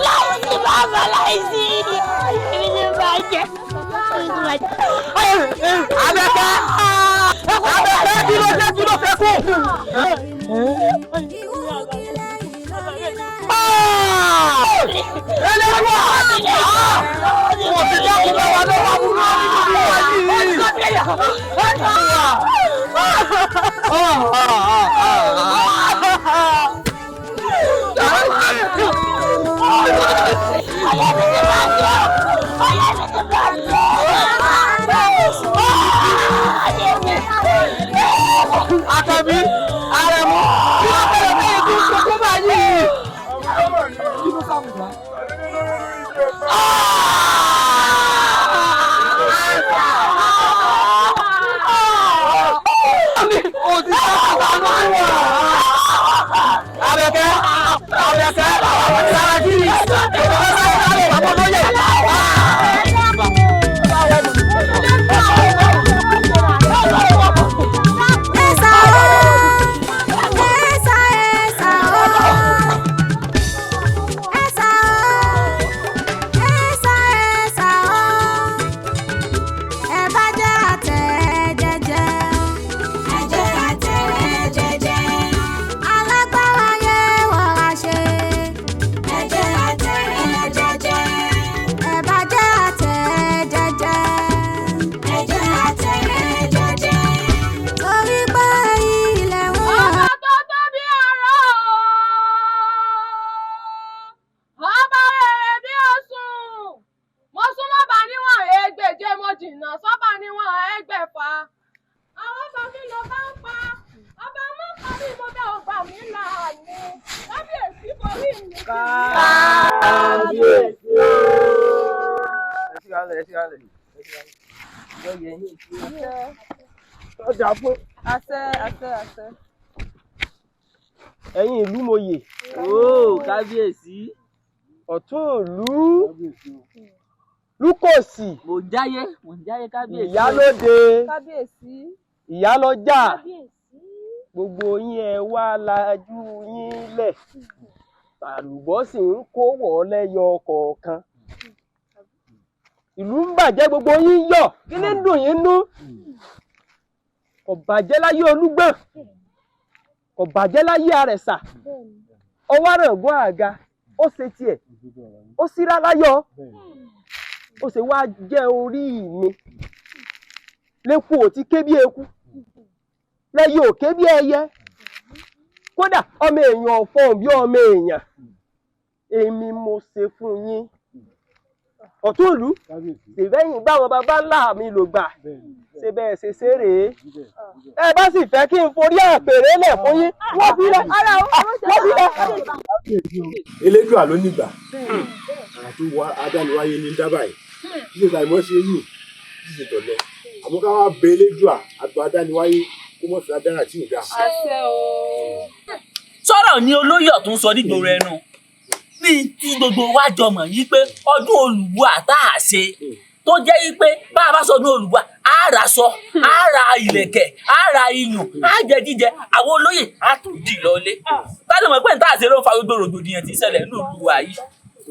láìsí bàbá láìsí èmi ti bàjẹ́. Abẹ́kẹ́ kí ló dé kí ló fẹ́ kú. Ẹlẹ́wọ̀n mo ti dákú lọ́wọ́ lọ́wọ́ múlò Àkànbí Àrẹ̀mú kí ló bẹ̀rẹ̀ bẹ́ẹ̀ kí n kókó báyìí. Ẹ̀yin ìlú mòye. Kábíyèsí. Ọ̀tún ìlú. Lúkòsì. Mo ń jáyé kábíyèsí. Ìyálóde. Kábíyèsí. Ìyálọ́jà. Kábíyèsí. Gbogbo yín ẹ wá lajú yín lẹ̀. Àlùbọ́ sì ń kó wọ̀ lẹ́yọ kọ̀ọ̀kan. Ìlú ń bàjẹ́ gbogbo yín yọ̀. Kí ni ń dùn yín nú? Kò bàjẹ́ láyé Olúgbọ̀n. Kò bàjẹ́ láyé Àrẹ̀sà. Ọwọ́ Àràngún Àga ó ṣe tiẹ̀. Ó síra láyọ̀. Ó ṣe wá jẹ́ orí mi. Lékú ò ti ké bí eku. Lẹ́yẹ ò ké bí ẹyẹ. Kódà ọmọ èèyàn ọ̀fọ̀n bí ọmọ èèyàn. Èmi mo ṣe fún yín. Ọ̀tún ìlú ṣèbẹ́yìn báwọn bàbá ńlá mi lò gbà. Ṣé bẹ́ẹ̀ ṣe ṣeré? Ẹ bá sì fẹ́ kí n forí àpèrè lẹ̀ fún yín. Wọ́n fi lẹ̀. Wọ́n fi lẹ̀. Elédùà ló nígbà. Àti adániwáyé ní dábàá yìí. Ṣíṣe ìgbàgbọ́ ṣe yù ṣíṣe tọ̀lẹ̀. Àmọ́ ká wá bẹ Elédùà àti adániwáyé kó mọ̀ sí adára tí ò dáa. Àṣẹ o. Sọ̀rọ̀ ni olóyè ọ̀tún sọ nígboro ẹnu. Bí tí gbogbo wa jọ mọ̀ yí pé ọdún Olùwà tá a ṣe tó jẹ́ yí pé bá a bá sọ ọdún Olùwà á ra aṣọ, á ra ìlẹ̀kẹ̀, á ra iyùn, á jẹ jíjẹ, àwọn olóyè á tún dì lọlé. Táni mọ̀ pé n tá a ṣe ló ń fa gbogbo rògbòdìyàn tí ń ṣẹlẹ̀ ní Olùwà yìí.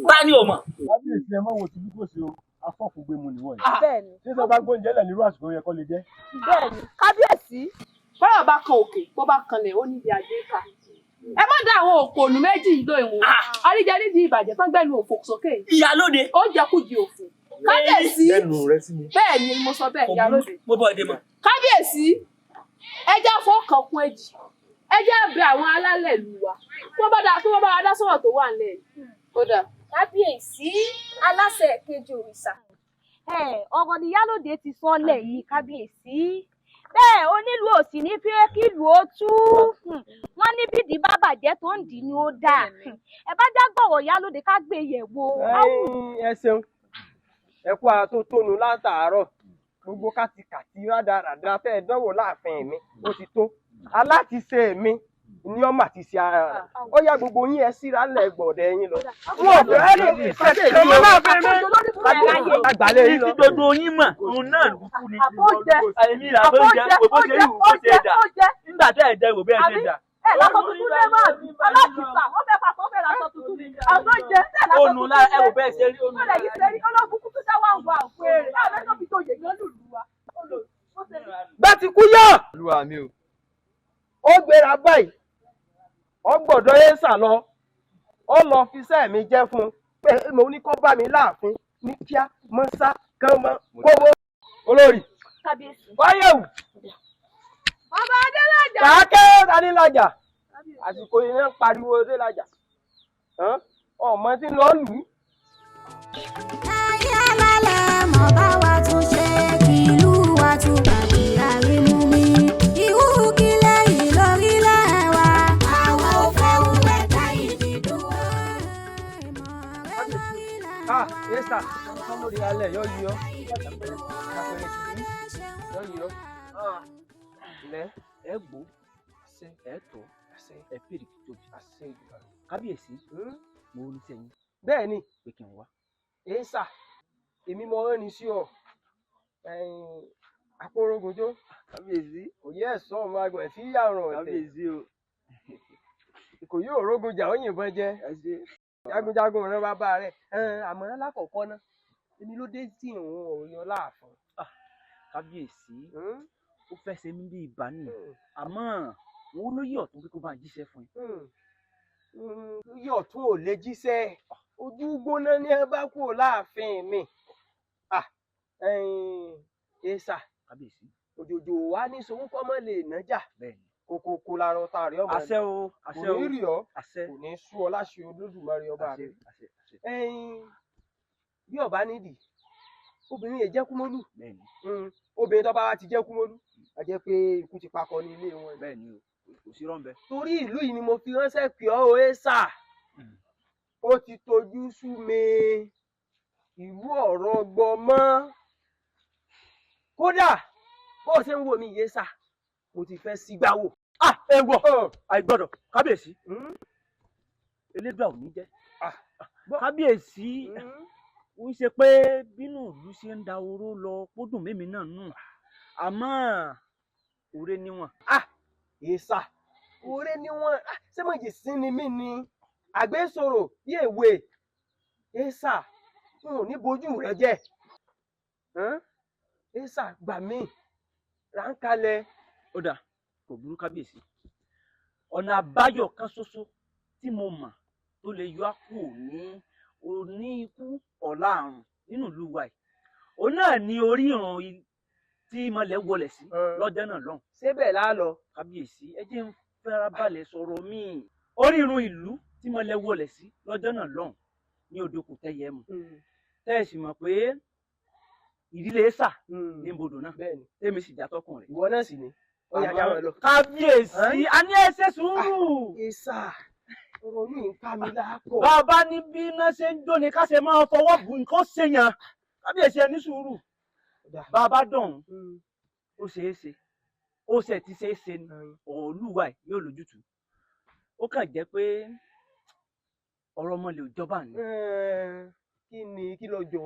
Táni ò mọ̀. Kábíyèsí ẹ mọ̀ wò tí bí kò sí o, afọ́fùgbé mu nìwọ̀n yìí. Bẹ́ẹ̀ni. Ṣé sọ bá gbóúnjẹ lẹ̀ nírú àsìkò yẹn kọ́ lè jẹ́? Bẹ́ẹ̀ni. Kábíyèsí. Bọ́lá bá kan òkè, bó bá kanlẹ̀, ó níbi àjẹ́ ká. Ẹ má dá àwọn òpònú méjì ìlò ìwọ̀n. Àríjẹ nídìí ìbàjẹ́ tán gbẹ́nu òfò sókè. Ìyálóde. Ó jẹ́ kú di òfò. Kábíyèsí. Lẹ́nu rẹ sí mi. Bẹ́ẹ̀ni mo sọ bẹ́ẹ̀ ìyálóde. Mo bọ̀ dé mọ̀. Kábíyèsí. Ẹ jẹ́ fọ́ọ̀kan kún èjì. Ẹ jẹ́ bẹ àwọn alálẹ̀ ìlú wa. Tó bá wa dá sọ̀rọ̀ tó wà nílẹ̀ yìí. Ó dà. Kábíyèsí aláṣẹ kejì òrìṣà. Ọ̀rọ̀ ni Ìyálóde ti sọ lẹ̀ yìí kábíyèsí. Bẹ́ẹ̀ onílù òsì ní fírékìlù ó tú. Wọ́n ní bídìí bá bàjẹ́ tó ń dì ní ó dáa. Ẹ bá já gbọ̀rọ̀ Ìyálóde ká gbé yẹ̀ wò. Ẹ ṣeun. Ẹ kú atótónu látàárọ̀. Gbogbo kátìkàtì rádaràdà fẹ́ dánwò láàfin mi. Ó ti tó. Alátiṣe mi ni ọmọ àti ṣe ara rẹ̀. Ó yá gbogbo yín ẹ síra lẹ̀ gbọ̀dẹ̀ yín lọ. Wọ́n bẹ̀rẹ̀ ní ìfẹ́sẹ̀ ìlú ọmọ abẹ́rẹ́. Àgbàlẹ̀ yín lọ. Tí gbogbo yín mọ̀, òun náà lù kú ni. Èmi là bó ń jẹ, bó ṣe yìí bó ṣe dà. Nígbà tẹ́ ẹ̀ jẹ́ wò bí ẹ ṣe dà. ẹ lásọ tuntun lé mọ́ alákìsà wọ́n fẹ́ pàpọ̀ fẹ́ lásọ tuntun ní àwọn jẹ ẹ lásọ tuntun lé ẹ wò bẹ́ẹ̀ ṣe rí ònù. ó lè yí sẹ́rí ológun kúkú dá wà wà fún èrè ẹ fẹ́ tó fi tó yè gan lùlù wa. bẹ́ẹ̀ ti kú yọ̀ olúwa mi o. ó gbéra báyìí ó gbọ́dọ̀ Èsà lọ ó lọ fi iṣẹ́ mi jẹ́ fún un pé mo ní kó bá mi láàfin ní kíá mọ́sá kan mọ́ kówó olórí wáyẹ̀wò ọba adélájà. kàákẹ́ tanílájà àsìkò iná pariwo adélájà ọmọ tí ń lọ lù ú. ayé alálẹ̀ mọ̀ bá wa tún ṣe kí ìlú wa tún bàbí àrímú mi. ìwú kílẹ̀ yìí lórílẹ̀ wa. àwa ò fẹ́ wúwẹ̀ táyì dídùn wá. Èsà ọmọ lórí alẹ́ yọ yí ọ àpẹẹrẹ tìbí yọ yí ọ lẹ ẹ gbó ẹ tọ ẹ fèrè tóbi kábíyèsí mo ní sẹ́yìn. bẹ́ẹ̀ ni pé kí n wá. Èsà èmi mọ ẹni sí ọ akórógunjó kábíyèsí òye ẹ̀sán ọmọ àgbẹ̀ tí yàrá ọ̀tẹ̀ kábíyèsí o ìkòyí òrógun jà ó yìnbọn jẹ jagunjagun rẹ bàbá rẹ àmọ́ lákọ̀ọ́kọ́ ná èmi ló dé tí ìhun òòyàn láàfin. kábíyèsí ó fẹ́ ṣe mí bí ìbáni àmọ́ wọn olóyè ọ̀tún pé kó bá jíṣẹ́ fún yín. olóyè ọ̀tún ò lè jíṣẹ́ ojú gbóná ní ẹ bá kúrò láàfin mi. Èsà kábíyèsí òjòjò wa ní sowó kọ́mọ́ lè nájà kókó lára ọ̀tá rẹ̀ ọmọ àṣẹ o àṣẹ o kò ní rí ọ àṣẹ kò ní sú ọ láṣẹ Olódùmarè ọba rẹ. bí ọba nídìí obìnrin yẹn jẹ́ kúmọ́lù obìnrin tó bá wá ti jẹ́ kúmọ́lù a jẹ́ pé ikú ti pakọ ní ilé wọn. bẹ́ẹ̀ ni o kò sí rọ́ǹbẹ́. torí ìlú yìí ni mo fi ránṣẹ́ pè ọ́ o Èsà ó ti tojú sú mi ìlú ọ̀rọ̀ gbọmọ́ kódà bó ṣe ń wò mí Èsà mo ti fẹ́ sígbáwò. ẹ wọ àìgbọ́dọ̀ kábíyèsí elédùà ò ní jẹ́ kábíyèsí ó ń ṣe pé bínú ìlú ṣe ń da oró lọ pódùn mímí náà nù àmọ́ òre níwọ̀n. Èsà òre níwọ̀n ṣé mo jì sí ni mí ni àgbésòrò bí èwe Èsà n ò ní bojú rẹ jẹ́ Èsà gbà mí ránkálẹ̀. ó dà kò burú kábíyèsí ọ̀nà àbáyọ kan ṣoṣo tí mo mọ̀ tó lè yọ àpò ní òní ikú ọ̀la àrùn nínú ìlú wa yìí òun náà ni orí ìrùn tí mọ̀lẹ́ wọlé sí lọ́jọ́ náà lọ́hùn. síbẹ̀ lálọ kábíyèsí ẹ jẹ́ ń farabalẹ̀ sọ̀rọ̀ míì orí ìrùn ìlú tí mọ̀lẹ́ wọlé sí lọ́jọ́ náà lọ́hùn ní odò kò tẹ́yẹ mu tẹ́ ẹ sì mọ̀ pé ìdílé Èsà ní ibodò náà tẹ́mi sì já tọkùn rẹ̀. ìwọ náà sì ni ó yà já wọn lọ. kábíyèsí a ní ẹ ṣe sùúrù. Èsà ọ̀rọ̀ mi ń ká mi láàpọ̀. bàbá ní bí iná ṣe ń jóni ká ṣe máa fọwọ́ bu nǹkan ṣèyàn kábíyèsí ẹ ní sùúrù. bàbá dọ̀hún ó ṣeé ṣe ó ṣe ti ṣeé ṣe ni Olúwa ẹ̀ yóò lójútùú ó kàn jẹ́ pé ọ̀rọ̀ ọmọ lè jọba ni. kí ló jọ.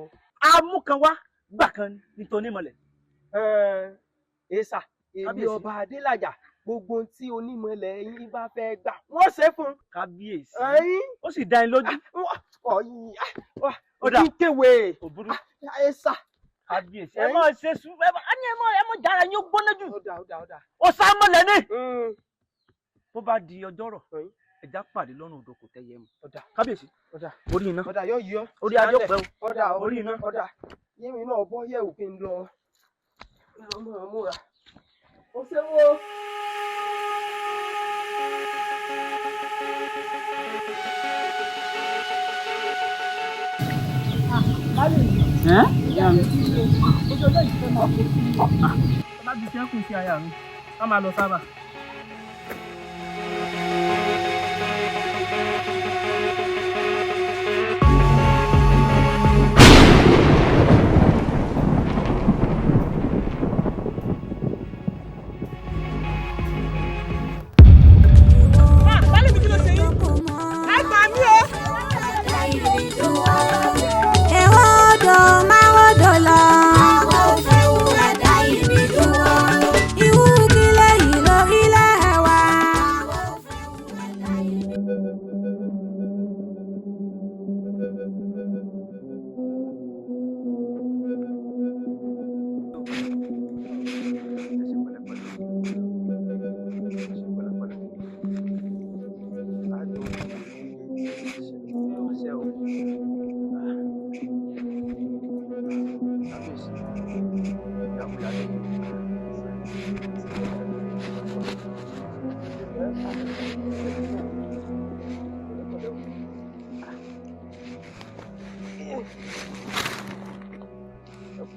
amúkanwá gbà kan nítorí mọ̀lẹ̀. Èsà èmi ọba Adélájà gbogbo tí onímọ̀lẹ̀ yín bá fẹ́ gbà wọ́n ṣe fún. kábíyèsí ó sì dá yín lójú. ó dà kéwé òbúrú. Èsà kábíyèsí ẹ máa ṣe sùn ẹ máa jára yín ó gbóná jù. ó dà. ó sá mọ́lẹ̀ ní. bó bá di ọjọ́rọ̀ ẹja pàdé lọ́nà odò kò tẹ́yẹ mu. kábíyèsí orí iná yóò yọ orí ajọ́ pẹ́ o orí iná yẹ́mi náà bọ́ yẹ̀wò kí n lọ múra. ó ṣe wo. bá ti sẹ́kùn sí aya mi ká máa lọ sábà.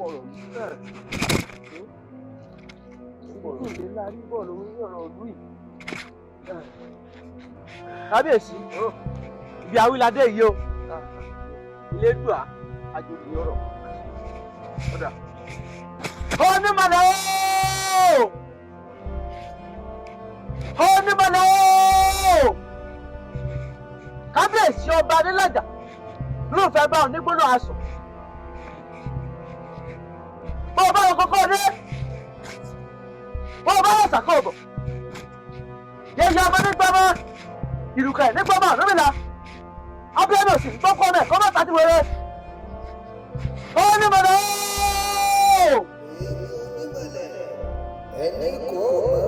bọ̀rọ̀ ìdè lárí bọ̀ lórí ọ̀rọ̀ ìlú yìí. Kábíyèsí ibi awíládé yìí o Elédùà àjòjì ọ̀rọ̀ ọ̀dà. Onímọ̀lẹ́ ooo! Onímọ̀lẹ́ ooo! Kábíyèsí ọba Adélájà ló fẹ́ bá onígbóná aṣọ. Bó o bá wọn kọ́kọ́ dé, bó o bá wọn ṣàkóbọ̀. Yẹ̀yẹ́ ọmọ nígbà mọ́, ìlúkà ẹ̀ nígbà mọ́ lómìnira. Abíọ́dún òsì gbọ́kọ́ náà kọ́ mọ́ta ti wẹ̀rẹ̀. Onímọ̀lẹ́ ooo! Ẹni kò mọ̀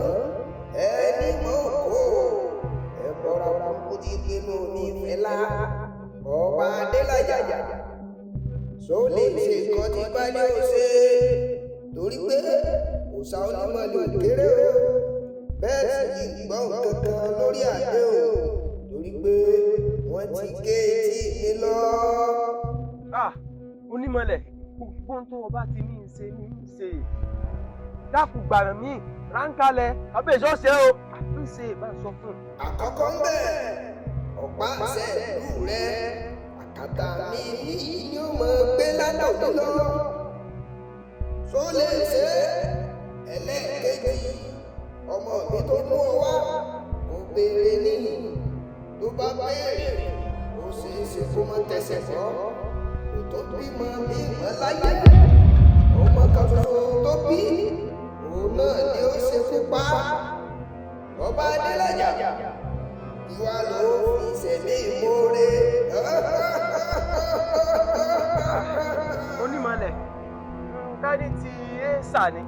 ẹni mọ̀ kò ẹ̀bọ̀ra kúkú ti gbénu ní ìfẹ́lá ọba Adélájà só lè ṣe nǹkan tí bálẹ̀ ò ṣe torí pé òòṣà Onímọ̀lẹ̀ ò kéré o bẹ́ẹ̀ sì ní gbọ́n kankan lórí àdé o torí pé wọ́n ti gé etí mi lọ. Onímọ̀lẹ̀ gbogbo tó o bá ti ní í ṣe ní í ṣe dákun gbàràn mí ránkálẹ̀ kábíyèsí ọ̀sẹ̀ o àfi ṣe ìbá sọ fún un. Àkọ́kọ́ ń bẹ̀ ọ̀pá àṣẹ ìlú rẹ àkàtà mi nìyí ni ó mọ̀ gbé ládàá lọ. Só lè ṣe ẹlẹ́ẹ̀kejì ọmọ mi tó mú ọ wá kò béèrè nínú tó bá béèrè ó ṣeé ṣe kó má tẹsẹ̀ bọ́ kò tó bímọ mi mọ́ láyé ọmọ kan ṣoṣo tó bí òun náà ni ó ṣe fún pa ọba Adélájà ìwà ló fi ṣẹ̀mí ìmoore. Onímọ̀lẹ̀ kárí ti éèsà ni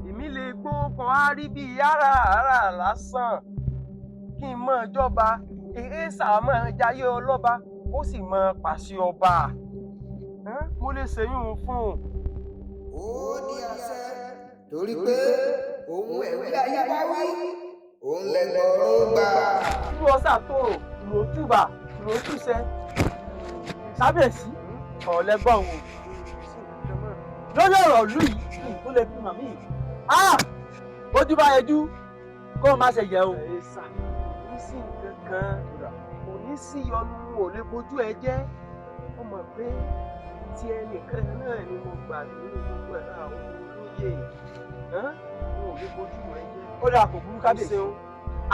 èmi lè gbó kan á rí bí yàrá lásán kí n mọ̀ jọba éèsà mọ̀ jayé ọlọ́ba ó sì mọ̀ pàṣẹ ọba mo lè ṣèyún fún un. Ó ní àṣẹ torí pé òun ẹ̀wí ayé bá wí òun lẹ́gbọ̀ọ́rún gbà. Irú ọ̀sà tòrò ìròtúbà ìròtúsẹ sábẹ̀sí ọ̀lẹ́gbọ̀n wò lórí ọ̀rọ̀ ìlú yìí tó lè fi màmí yìí. Ojú bá yẹjú kó o má ṣe yẹ o. Ẹ̀sà kò ní sí nǹkan kan kò ní sí ọnu ò lè bójú ẹ jẹ́ ọmọ pé tí ẹnìkan náà ni mo gbà nínú gbogbo ẹ̀ àwọn olóyè wọn ò lè bójú rẹ jẹ́. Ó dà kò burú kábíyèsí.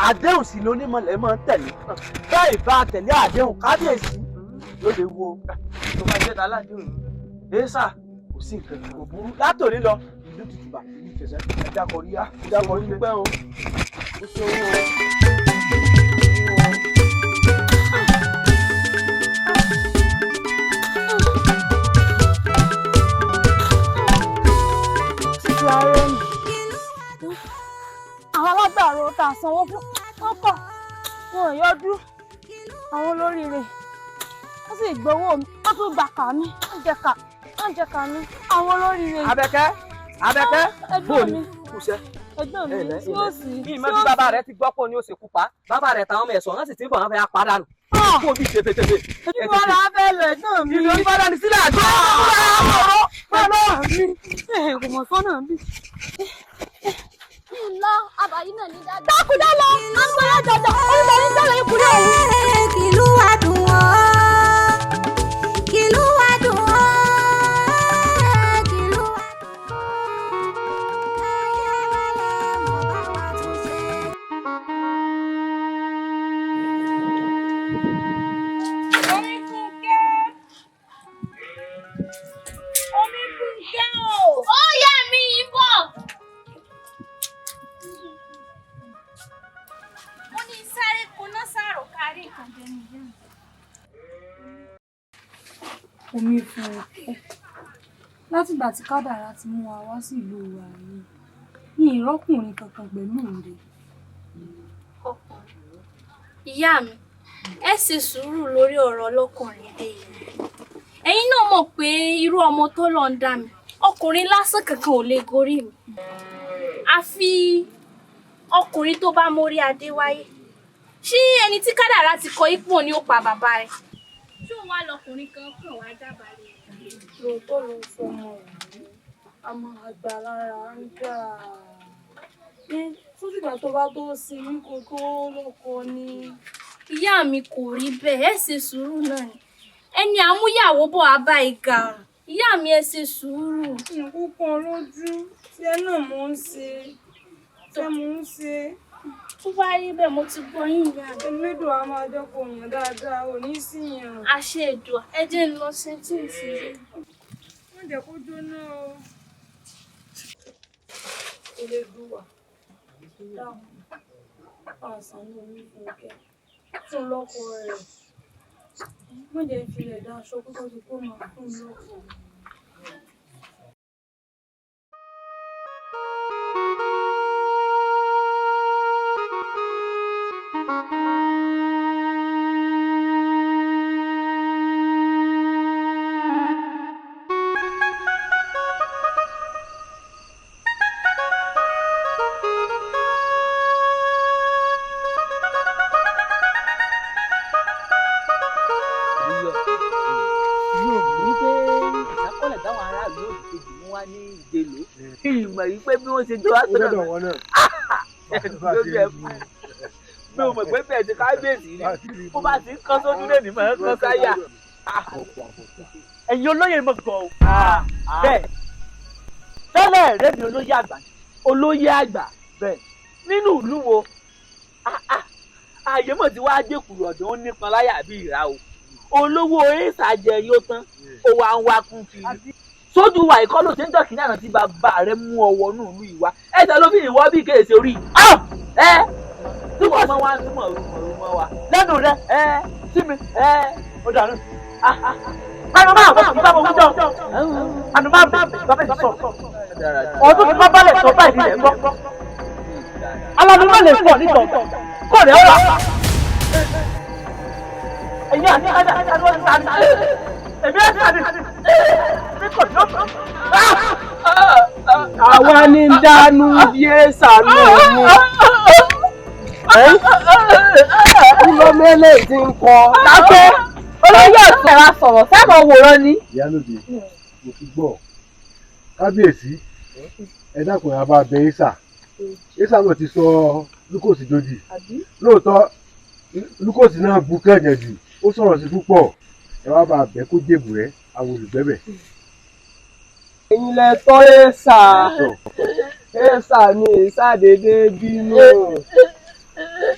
Àdéhùn sí lónímọ̀lẹ́ máa ń tẹ̀lé bẹ́ẹ̀ bá tẹ̀lé àdéhùn kábíyèsí ló lè wo tó bá jẹ́ aládéhùn ní. Ẹ̀sà kò sí nǹkan kan kò burú látòrí lọ ìlú tutù bá ìlú ìfẹsẹ̀ ẹ̀dá kọrí pẹ́ o. Ó ṣe owó o. Àwọn alágbàro tá a sanwó fún wọn kọ̀ wọn ò yọjú àwọn olóríire wọ́n sì gbowó mi wọ́n tún gbà kà mí wọ́n jẹ kà mí àwọn olóríire. Abẹ́kẹ́ bóòlù kùsẹ́. Ẹgbẹ́ mi tí ó sì. Bí ìmọ̀ bí bàbá rẹ̀ ti gbọ́ pọ̀ ni ó ṣe kú pa bàbá rẹ̀ táwọn ọmọ ẹ̀sọ́ wọn sì ti ń bọ̀ wọn fẹ́ apá dànù. Kó o bí tètè. Ìwọ la fẹ́ lọ ẹ̀gbọ́n mi. Ìlú oníbàdàn ní sílẹ̀ àjọ. Kò mọ̀ sọ́nà bí. Lọ àbàyí náà ní dáadáa. Dákúndá lọ, à ń gbọ́dọ̀ jọjọ, orúkọ ní sọ̀rọ̀ ìkúrẹ́ òun. Kìlú wa dùn ọ́, kìlú wa dùn ọ́, kìlú wa dùn ọ́. Ẹyẹ wálé mo bá wa tún ṣe. Omi Fúnkẹ́ o. Ó yẹ mi ìbọn. Mo ní sáré kuná sàrò kárí nǹkan jẹnu jẹun. Omi Fúnkẹ́ látìgbà tí kádàrá ti mú wa wá sí ìlú wa yìí ní ìrọ́kùnrin kankan pẹ̀lú rẹ̀. Ìyá mi, ẹ ṣe sùúrù lórí ọ̀rọ̀ ọlọ́kùnrin dé yìí. Ẹ̀yin náà mọ̀ pé irú ọmọ tó lọ ń dá mi, ọkùnrin lásán kankan ò lè gorí mi. Àfi ọkùnrin tó bá mórí adé wáyé. Ṣé ẹni tí kádàrá ti kọ ipò ni ó pa bàbá rẹ̀? Ṣé òun wá lọkùnrin kan kàn wá dábàálẹ̀. lóòótọ́ ló sọ ọmọ rẹ̀ àmọ́ àgbà lára ń dà tó dìgbà tó bá tó sí ní kò tó lọ́kọ ni. ìyá mi kò rí bẹ́ẹ̀ ẹ ṣe sùúrù náà ni ẹni àmúyàwó bọ̀ á bá ìgà ìyá mi ẹ ṣe sùúrù. nǹkan kan lójú tí ẹ náà mò ń ṣe tẹ́ mò ń ṣe. tó bá rí bẹ́ẹ̀ mo ti gbọ́ yín ìyá mi. elédùn á máa jẹ́ kó yàn dáadáa ò ní sí yàn. àṣẹ èdùà ẹ jẹ́ ń lọ sí tí ì sí. wọ́n jẹ́ kó jóná o. elédùn wà dáhùn àṣà ní omi fún kẹ́ fún lọ́kọ rẹ̀. wọ́n jẹ́ ìfilẹ̀ dá aṣọ kó tó ti kó máa fún lọ́kọ. ìmọ̀ yìí pé bí wọ́n ṣe jọ wá sọ́dọ̀ bí o mọ̀ pé bẹ́ẹ̀ ti kábíyèsí rí bó bá ti ń kán sójú lè ní mọ̀ ẹ́ kán sáyà ẹ̀yin olóyè mọ̀ gan o bẹ́ẹ̀ tẹ́lẹ̀ rẹ̀ ni olóyè àgbà bẹ́ẹ̀ nínú ìlú wo ààyè mọ̀ tí wàá jẹ́kùrù ọ̀dọ́ ó nípọn láyà bí ìrà o olówó ìsàjẹ yóò tán ó wá ń wá kún kiri sójú wa ìkọ́ ló ṣe ń jọ́kì náà tí bàbá rẹ̀ mú ọwọ́ nù ìlú ìwá ẹ̀sẹ̀ ló fi ìwọ́ bí kéèsì orí tí wọ́n mọ́ wá ń túmọ̀ orúmọ wa lẹ́nu rẹ̀ sí mi ó dànù. ànùmá àwọn ìbá mo wújọ ànùmá bàbá ìsọ ọdún tí bàbá lè sọ báyìí rẹ̀ gbọ́ alánumá lè pọ̀ nítọ̀ọ̀tọ̀ kọ́ rẹ̀ ọ̀la ẹ̀yin àti àdúrà ti ta ní èmi ẹ̀ ta ní kò ní ọ̀tọ̀. àwa ní dánú yé sànú ọmọ mẹ́lẹ̀ ti ń kọ́. dákẹ́ olóyè ọ̀tún ẹ̀rọ sọ̀rọ̀ sábà wòran ni. ìyálòdì mo ti gbọ́ kábíyèsí ẹ dákun ẹ bá bẹ ẹsà náà ti sọ lúkòsì dòdì lóòótọ́ lúkòsì náà bu kẹ̀jẹ̀ jù ó sọ̀rọ̀ sí púpọ̀ ẹ wá bá bẹ kó jèbù rẹ àwọn olùgbẹ́bẹ̀. ẹ̀yin lẹ tọ́ ẹ̀sà ni ẹ̀sà dédé bínú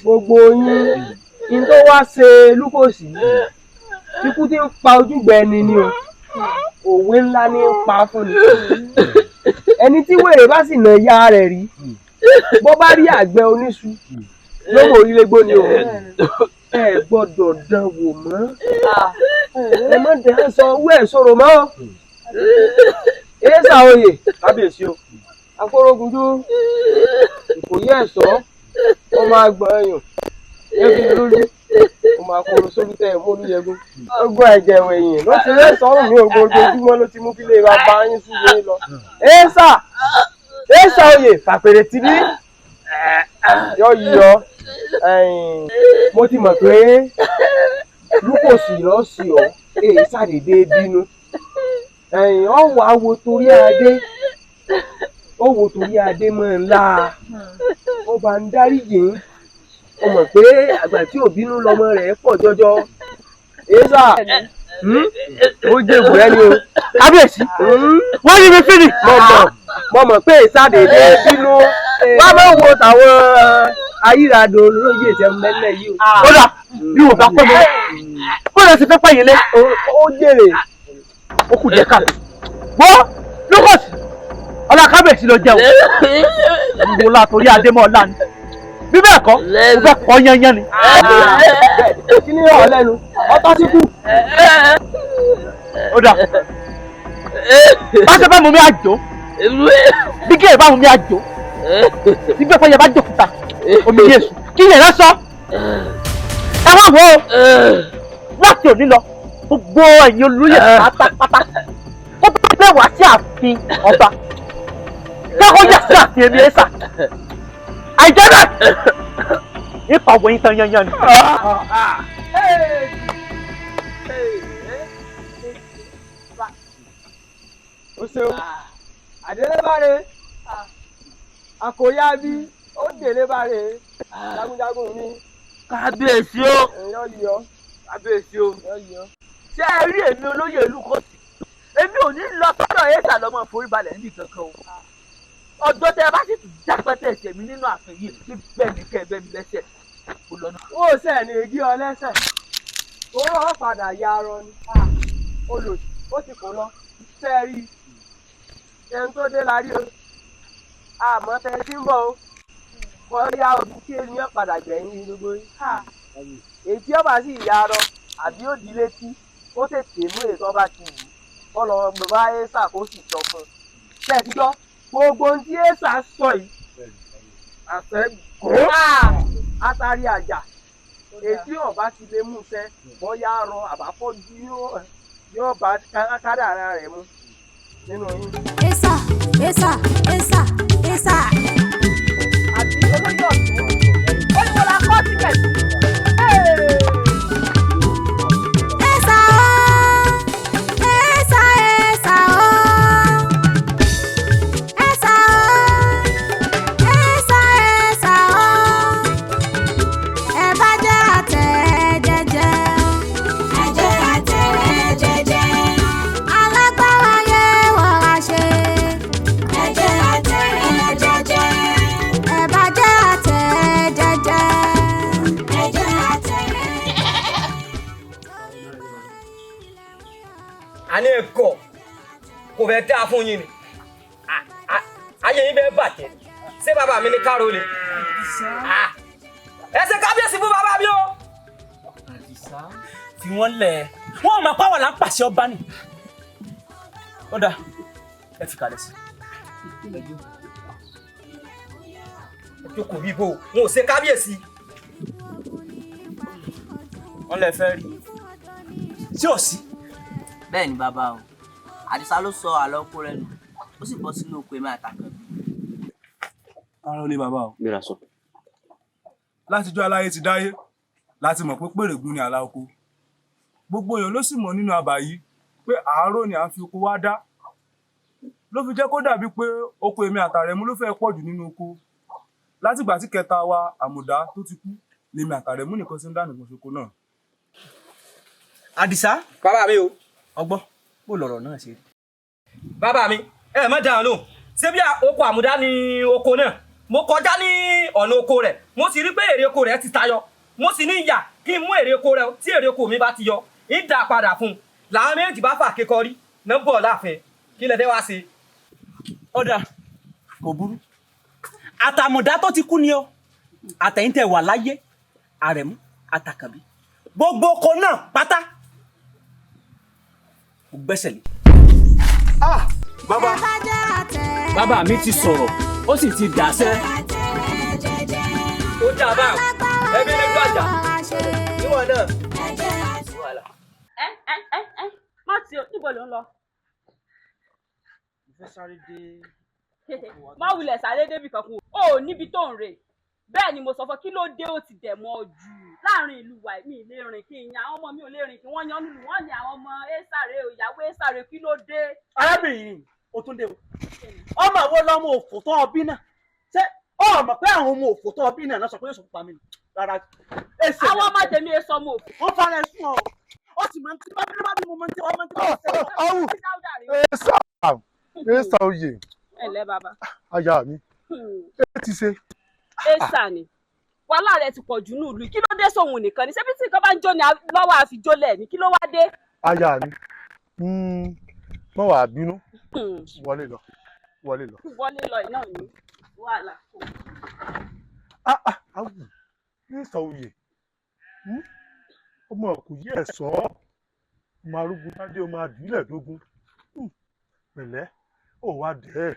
gbogbo yín tó wá ṣe lúkòsì ikú tí ń pa ojúgbẹ ẹni ni o òwe ńlá ní ń pa fún ni ẹni tí wèrè bá sì nà ya rẹ̀ rí bó bá rí àgbẹ̀ oníṣu lówó orílẹ̀-ègbò ni o ẹ gbọ́dọ̀ dán wò mọ́ ẹ má dán sọ owó ẹ̀ sọ̀rọ̀ mọ́ ẹ̀sà oyè kábíyèsí o akórógunjú ìkòyí ẹ̀sọ́ ọmọ àgbọ̀n ẹ̀yàn ẹbí lórí ọmọ akóró sólùtẹ̀ mọ́lúyẹgún ọgbọ́n ẹ̀jẹ̀ wẹ̀yìn ló ti rẹ́ sọ́rùn ní ogun ojoojúmọ́ ló ti mú kí lè ra bá yín súwé lọ. ẹ̀sà oyè fàpèrè tí bí yọ mo ti mọ̀ pé lúkòsì lọ sí ọ èyí ṣàdédé bínú ọ̀wọ́ àwo torí adé ó wo torí adé mọ́ ńlá ọba ń dáríjì ó mọ̀ pé àgbà tí ò bínú lọmọ rẹ̀ pọ̀ jọjọ ẹ̀sà ó jẹ́ ìwúrẹ́ ni o kábíyèsí wọ́n yí mi fínì mo mọ̀ pé ìsàdédé bínú wọ́n máa ń wo tàwọn ayírádò lóye ìtẹ̀mẹ́lẹ̀ yìí o. ó dà bí wò bá pẹ́ mọ́ bó lè ti fẹ́ pẹ́ yìí lé. ó jèrè ó kù díẹ̀ káàdì wọ́n lókòsì ọlá kábíyèsí ló jẹun ìwò látòrí adémọ́lá ni bí bẹ́ẹ̀ kọ́ ó fẹ́ kọ́ yányán ni. kí ni ọ̀ lẹ́nu ọtọ́ sí kù. ó dà bá ṣe bá mú mi àjò bí kéè bá mú mi àjò bí bẹ́ẹ̀ kọ́ yẹ bá jòkúta omi yéésù kí yẹn rẹ sọ ẹ wá wò ó láti òní lọ gbogbo ẹ̀yin olóyè pátápátá ó bá bẹ́ẹ̀ wá sí ààfin ọba kẹ́kọ̀ọ́ yà sí ààfin èmi ẹ̀sà àìjẹ́ náà nípa òwò yín tán yányán ni. o ṣeun àdélébáre àkòyá bí ó délébáre jagunjagun mi. kábíyèsí o èèyàn yọ kábíyèsí o yọ. ṣé ẹ rí èmi olóyè ìlú Kòsì èmi ò ní lọ sọ́dọ̀ ẹ̀sà lọ́mọ foríbalẹ̀ níbi kankan o ọjọ́ tẹ bá sì tún jápẹ́tẹ̀ ẹ̀sẹ̀ mi nínú ààfin yìí ní bẹ́ẹ̀ ní kẹ́ ẹ bẹ́ẹ̀ mi lẹ́sẹ̀ kó lọ́nà. ó sẹ̀ ní igi ọlẹ́sẹ̀ owó ọ̀ padà ya arọ ni olòdì ó ti kò lọ fẹ́ rí ẹni tó dé la rí o àmọ́ tẹ tí ń bọ̀ o kọ́ ya òbí kí ènìyàn padà gbẹ̀yìn gbogbo yìí èyí tí ọba sì ya arọ àbí ó di létí ó tètè mú èso ọba ti wù kọ́ lọ bá ẹ́sà kó sì sọ fún un tẹ̀síjọ́ gbogbo ohun tí ẹ́sà sọ yìí àṣẹ gùn àtàrí àjà èyí ọba ti lè mú sẹ bóyá arọ àbáfọ́jú yóò bá kádàrá rẹ̀ mú nínú yín. Esa, esa, esa, esa. àbí olóyè ọ̀tún ó ní wọn la kọ́ tíkẹ̀tì. Esa o, esa, esa o. Esa o, esa, esa o. Ẹ bá jẹ́ àtẹ̀ jẹ́jẹ́. Ẹ jẹ́ àtẹ̀ jẹ́jẹ́. Alágbára yẹ wọ́ra ṣe. Ẹ jẹ́ àtẹ̀ jẹ́jẹ́. Ẹ bá jẹ́ àtẹ̀ jẹ́jẹ́. Ẹ jẹ́ àtẹ̀. àní ẹ̀kọ́ kò fẹ́ dáa fún yín ni ayé yín bẹ́ẹ̀ bàjẹ́ ṣé bàbá mi ní káró le ẹ ṣe kábíyèsí fún bàbá mi o. fi wọ́n lẹ̀ wọ́n máa pàwọ̀ là ń pàṣẹ ọba ni ó dáa ẹ fi kalẹ̀ sí. ẹ jókòó bí bò wọn ò ṣe kábíyèsí. wọ́n lè fẹ́ rí tí ò sí. bẹ́ẹ̀ ni bàbá o àdìsá ló sọ àlọ́ oko rẹ̀ nù ó sì bọ́ sínú oko èmi àtàkùn. ara ó lé bàbá o. gbéra sọ. látijọ́ aláyé ti dáyé láti mọ̀ pé pèrègùn ni àlà oko gbogbo èèyàn ló sì mọ̀ nínú àbá yìí pé àárò ni à ń fi oko wá dá ló fi jẹ́ kó dàbí pé oko èmi àtàrẹ̀mú ló fẹ́ pọ̀ jù nínú oko látìgbà tí kẹta wa àmùdá tó ti kú lèmi àtàrẹ̀mú nìkan sí ń dá nìkan ṣoko náà. àdìsá bàbá mi o. ọgbọ́n bó lọ̀rọ̀ náà ṣe rí. bàbá mi ẹ má dáhùn lóhùn ṣé bí oko àmùdá ni oko náà mo kọjá ní ọ̀nà oko rẹ̀ mo sì rí pé èrè oko rẹ̀ ti tayọ mo sì ní ìyà kí n mú èrè oko rẹ̀ tí èrè oko mi bá ti yọ ń dà padà fún un làwọn méjì bá fà kékọrí náà bọ̀ láàfin kí lẹ fẹ́ wá ṣe. ọ̀dà kò burú àtàmùdá tó ti kú ni o àtẹ̀yìntẹ̀ wà láyé àrẹ̀mú àtàkànbí gbogbo oko náà pátá kò gbẹ́sẹ̀ lé. bàbá Ẹ bá jẹ́ àtẹ̀. bàbá mi ti sọ̀rọ̀ ó sì ti dàṣẹ. ó dà bá ẹbí ní gbàjà níwọ̀n náà. má ti o níbo ló ń lọ. mo fẹ́ sáré dé. má wulẹ̀ sáré débi kankan o ò níbi tó ń rè bẹ́ẹ̀ ni mo sọ fún kí ló dé ó ti dẹ̀ mọ́ jù láàrin ìlú wa mi lè rìn kí n yan àwọn ọmọ mi ò lè rìn kí wọ́n yan lùlù wọ́n ní àwọn ọmọ ẹ́sàrè ìyàwó ẹ́sàrè kí ló dé. arábìnrin o tún dé o ọmọ àwọn ọlọmọ òfò tó ọbí náà ṣé ọmọ pé àwọn ọmọ òfò tó ọbí náà sọ pé yóò sọ pa mí nù rárá. àwọn ọmọ tèmi ẹ sọmọ òfò. wọ́n fara ẹ̀sùn ọ ọ sì máa ń tí bá bí mo máa ń tí ọmọ tí wọ́n ṣe. ọ̀hún ẹ̀sà oyè ẹ lẹ́ bàbá. aya mi ẹ ti ṣe. ẹ́sà ni wàhálà rẹ ti pọ̀ jù ní ìlú kí ló dé sóhun nìkan ni ṣebí tí nǹkan bá ń jó ni lọ́wọ́ àfijólẹ̀ ni kí ló wá dé. aya mi mọ wàá bínú wọlé lọ. wọlé lọ iná ní wàhálà. awù ẹ̀sà oyè ọmọ kò yí ẹ̀sọ́ ọmọ arúgbó ládé ọmọ àdúlẹ̀ dógún pẹ̀lẹ́ ò wá dẹ̀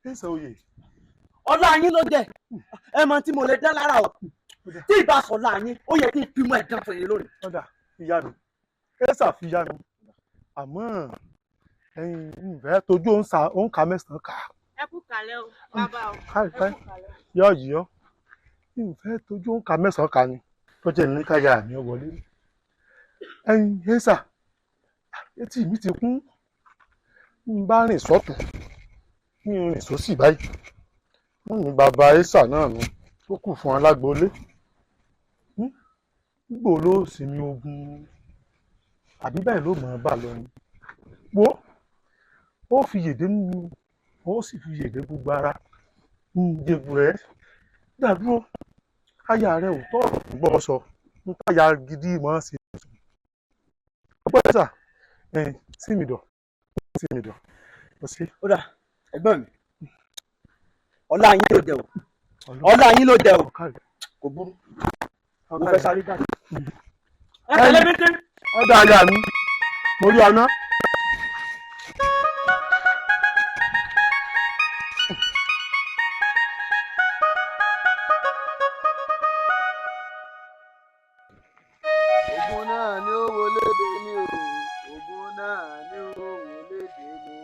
ẹ̀sà oyè. ọlá yín ló jẹ ẹ mọ tí mo lè dá lára o tí ìbá sọ ọlá yín ó yẹ kí n fi mọ ẹ̀dán fún yín lónìí. ọ̀dà ìyá mi ẹ̀sà fi yá mi àmọ́ ẹ̀yin ìfẹ́ tójú òǹkà mẹ́sàn-án kà. ẹ kú kalẹ̀ o bàbá o. káìpẹ́ yọ yíyọ ìfẹ́ tójú òǹkà mẹ́sàn-án kà ni tó jẹ́ ní káyà mi wọlé. ẹ̀yin ẹ̀sà etí mi ti kún ń bá rìn sọ́tún ní rìn sósì báyìí wọ́n ní bàbá ẹ́sà náà nù tó kù fún alágboolé gbò ló sinmi ogun àbí báyìí ló mọ̀ ọ́ bà lọ ni wo ó fi yèdè nínú ó sì fi yèdè gbogbo ara jẹ̀bù rẹ̀ dàdúró aya rẹ̀ ò tọ́ ọ̀rọ̀ gbọ́ sọ ń táyà gidi mọ́ sí i ọgbọ́n ẹ́sà sí mi dọ̀ ó sí. ó dà ẹ̀gbọ́n mi ọlá yín ló jẹ o ọlá yín ló jẹ o kò burú mo fẹ́ sáré jáde. ẹ tẹ̀lé mi dé. ọ̀dà àyà mi mo rí ọ̀nà. Ògún náà ni ó wọlé dé ní o Ògún náà ni ó wọlé dé ní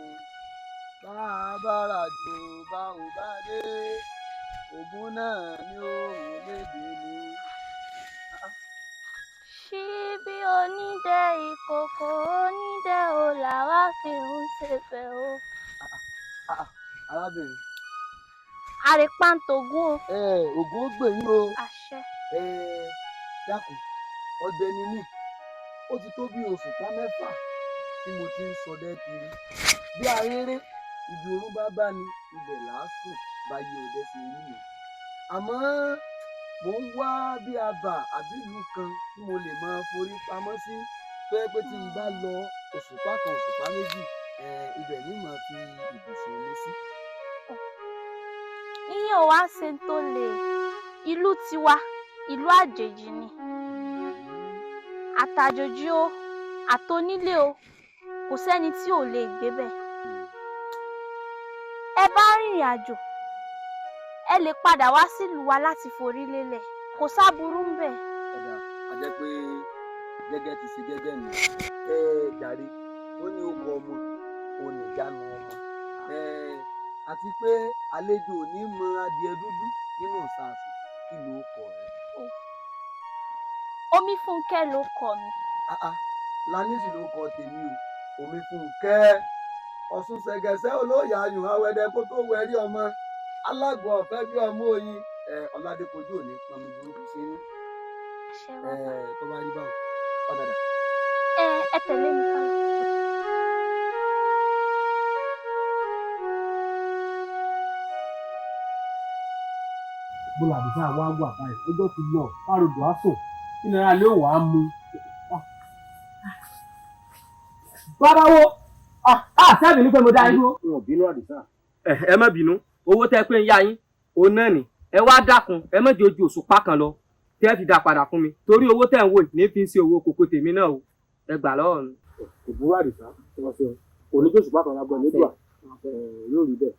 bá a bá rà jù bá ò bá dé Ògún náà ni ó wọlé dé ní. Ṣíbí onídẹ ìkòkò onídẹ o làwa fi ń ṣèfẹ́ o. Arábìnrin. Àrèpàǹtògún o. Ògún ó gbè yín o. Àṣẹ. Dákun ọdẹ ni mí ó ti tó bí òṣùpá mẹ́fà tí mo ti ń ṣọdẹ kiri bí aréré ibi orún bá bá ní ibẹ̀ làásùn báyé ọdẹ ṣe rí mi àmọ́ mò ń wá bí abà àbí ìlú kan tí mo lè máa forí pamọ́ sí tó yẹ pé tí n bá lọ òṣùpá kan òṣùpá méjì ibẹ̀ ní màá fi ibùsùn mi sí. Ìyẹn ò wá ṣe tó lè ìlú tiwa ìlú àjèjì ni àtàjòjì o àtonílé o kò sẹ́ni tí ò lè gbé bẹ̀. Ẹ bá rìnrìn àjò ẹ lè padà wá sílùú wa láti forí lélẹ̀ kò sáburú ń bẹ̀. Ọ̀dà a jẹ́ pé gẹ́gẹ́ ti ṣe gẹ́gẹ́ mi jàre ó ní okò ọmọ òní ìjánu ọmọ àti pé àlejò ò ní mọ adìẹ dúdú nínú ìsàsùn kí ló kọ rẹ. Omífúnkẹ́ ló kọ mi. Lánísì ló kọ tèmi o Omífúnkẹ́ Ọ̀ṣun ṣẹ̀gẹ̀ṣẹ̀ olóyè ayùn awẹ́dẹ kó tó wẹrí ọmọ alágbó ọ̀fẹ́ bí ọmọ oyin Ọládépọ̀jù ò ní pọnmi burúkú sínú tó bá rí báwọn ọ̀dàdà. Ẹ tẹ̀lé mi ká lọ. bọ́lá àbísà wá wà báyìí ọjọ́ ti lọ fáròdò àsùn kí ni alẹ́ òwò á mú. báráwo sẹ́ẹ̀bì ní pé mo dá yín dúró. n ò bínú àdìsá. ẹ má bínú owó tẹ́ pé ń yá yín òun náà ni ẹ wá dákun ẹ má jẹ́ ojú òṣùpá kan lọ tẹ́ fi dá padà fún mi torí owó tẹ́ ń wò ní fi ń ṣe owó kòkó tèmi náà o ẹ gbà lọ́wọ́ mi. kò burú àdìsá òní tó òṣùpá kan lágbọ́n nígbà yóò rí bẹ́ẹ̀.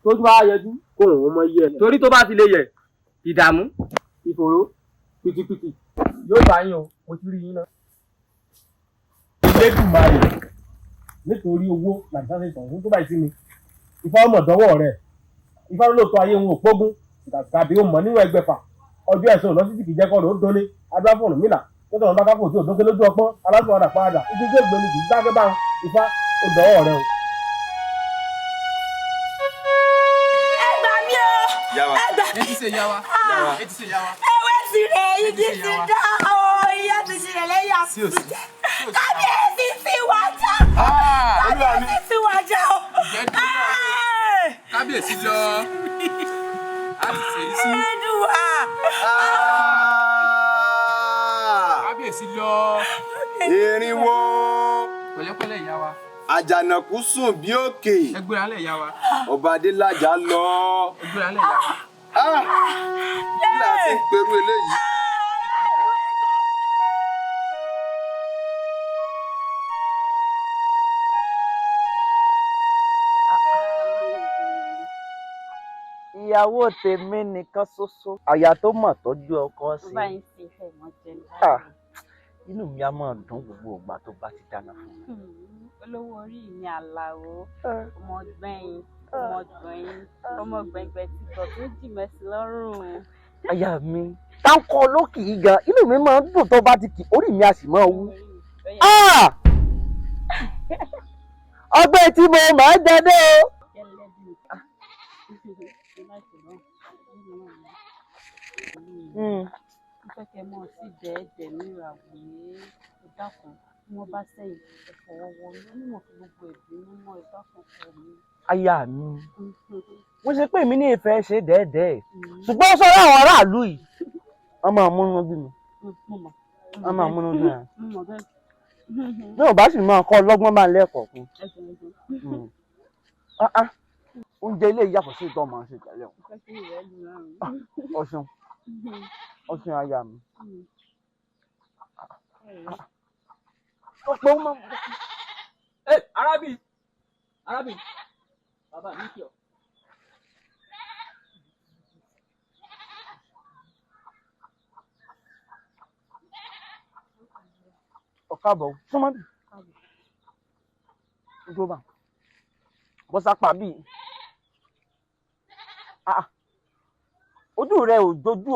tójú wa yẹjú kó òun mọ iye ẹ. torí tó bá ti lè yẹ ìdààmú ìfòró pìtìpìtì yóò bá yín o mo ti rí yín náà. Elédùmarè nítorí owó làbísà ìtàn fún tó báyìí sí mi Ifá ọmọ ìdánwò rẹ Ifá lóòótọ́ ayé òun ò pógún tàbí ó mọ̀ níwọ̀n ẹgbẹ̀fà ọjọ́ ẹ̀sùn òlọ́sítì kìí jẹ́ kọ́ ló dóní adúláfọ̀nù mílà tó tọ̀nà bá kápò tí ò dókè lójú ọpọ́n alásùwọ̀dà padà ibi tí ègbè ni kìí dákẹ́ bá Ifá ó dánwò rẹ o. Ẹ gbà mí o. Yawa. Ẹ gbà mí. Ẹ ti ṣe yawa. Ẹ ti ṣe yawa. Ewé ti rẹ̀ igi ti dá o. Ìyá ti ṣe rẹ̀ lẹ́yìn àkùtù. Kábíyèsí ti wá já. Kábíyèsí ti wá já o. Kábíyèsí lọ. A ti ṣe yìí sí. Ẹ̀dùwà. Kábíyèsí lọ. Erinwo. Pẹ̀lẹ́pẹ̀lẹ́ ìyá wa. Àjànàkú sùn bí òkè. Ẹ gbéra lẹ̀ ìyá wa. Ọba Adélájà lọ. Ẹ gbéra lẹ̀ ìyá wa. Kí la ti ń perú eléyìí? Ìyàwó tèmi nìkan ṣoṣo àyà tó mọ̀ tọ́jú ọkọ sí. Tó bá yín sí ìfẹ́ mọ́ jẹ́ inú mi á máa dùn gbogbo ìgbà tó bá ti dáná fún mi. Olówó orí mi Àlàó ọmọ gbẹ̀yìn ọmọ gbẹ̀ngbẹ̀ ti tọ̀ tó jì mẹ́sì lọ́rùn. Aya mi táǹkọ lókì í gan inú mi máa ń dùn tó bá ti kì orí mi á sì máa wú. ọgbẹ́ tí mo máa ń jẹdé o. mo fẹ́ kẹ́ mọ̀ sí dẹ́ẹ̀dẹ̀ níràwé ìdákan tí wọ́n bá sẹ́yìn ẹ̀fọ̀wọ́wọ́ ní onímọ̀ fún gbogbo ẹ̀bí mímọ́ ìdákan kọ̀ mí. aya mi mo ṣe pé èmi ní ìfẹ́ ṣe dẹ́ẹ̀dẹ́ ṣùgbọ́n sọ́rọ́ àwọn aráàlú yìí wọ́n máa múnú bí mi wọ́n máa múnú bí mi bí ò bá sì máa kọ́ ọlọ́gbọ́n bá ń lẹ́kọ̀ọ́ fún oúnjẹ ilé ìyàtọ̀ sí ìtọ́ máa ń ṣe tẹ́lẹ̀ ọ̀sùn ọ̀sùn aya mi. arábìnrin bàbá mi kí ọ. ọ̀káàbọ̀ súnmọ́bì ìjọba bọ́sápá bíi ojú rẹ ò dojú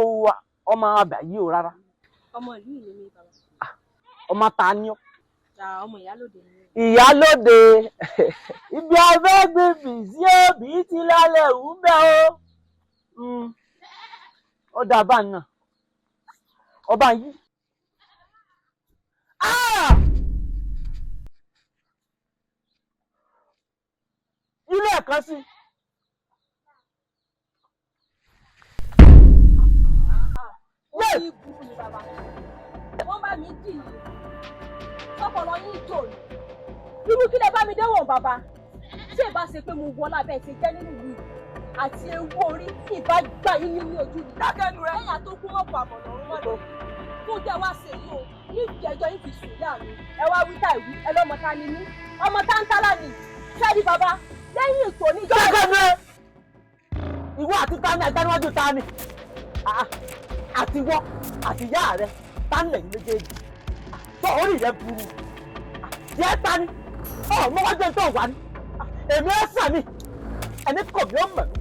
ọmọ àbà yìí o rárá. ọmọ ìlú ìlú mi bàbá. ọmọ ta ni ọ́. ọmọ ìyálòde ni. ìyálòde ibi abẹ́ gbèbì sí òbí ti lálẹ́ òun bẹ́ o. ọ̀dà bá náà ọba yìí. ilé ẹ̀kan sí. ó ní burú ni bàbá wọ́n bá mi dì í sọ́pọ̀lọ́ yín jò ní irú kí lẹ bá mi déwọ̀n bàbá tí ì bá ṣe pé mo wọ lábẹ́ ti jẹ́ nínú ìlú àti ewu orí tí ì bá gbà yín ní ojú mi dákẹ́nu rẹ̀ ẹ̀yà tó kún ọ̀pọ̀ àbọ̀nà ọ̀run mọ́tò fún jẹ́ wá ṣe yìí o ní ìjẹ́jọ́ yìí fi sùn yá mi ẹ wá wí táì wí ẹ lọ́mọ ta ni mí ọmọ táńtálà ni sẹ́ẹ̀dì bàbá lẹ́yìn ìtò ní ìjọba. dákẹ́nu ìwọ àti tani àgbáníwájú tani àtiwọ́ àtìyá rẹ tánlẹ̀ ní méjèèjì tó orí rẹ burú jẹ́ tani ọmọ wájú tó wà ní èmi ẹ sàn ní ẹni kò mí ó mọ̀ mí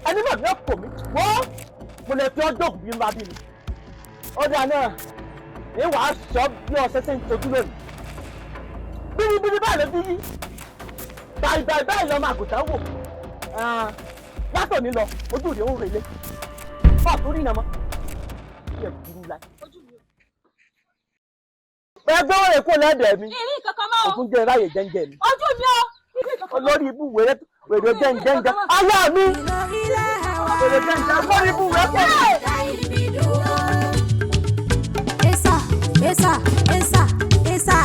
ẹni mọ̀ mí ó kò mí wọ́n mo lè fi ọjọ́ òkú bí n bá bí mi ọjà náà ní wàá sọ bí ọ̀sẹ̀ tí ń tojú lónìí bíríbírí báyìí ló bí yí báyìí báyìí lọ́mọ àgùntàn wò látò ní lọ ojú rẹ̀ ń relé fọ́ọ̀tún rí nàmọ́ yẹ burú láì. bẹ́ẹ̀ gbé wọ́n lè kó lẹ́dẹ̀ẹ́ mi ìrí kankan máa òkun jẹ́ ráyè jẹ́ńjẹ́ mi. ojú mi ó ìrí kankan máa olórí ibú wèrè jẹ́ńjẹ́ ayá mi wèrè jẹ́ńjẹ́ olórí ibú wèrè pọ̀. Esa, esa, esa, esa.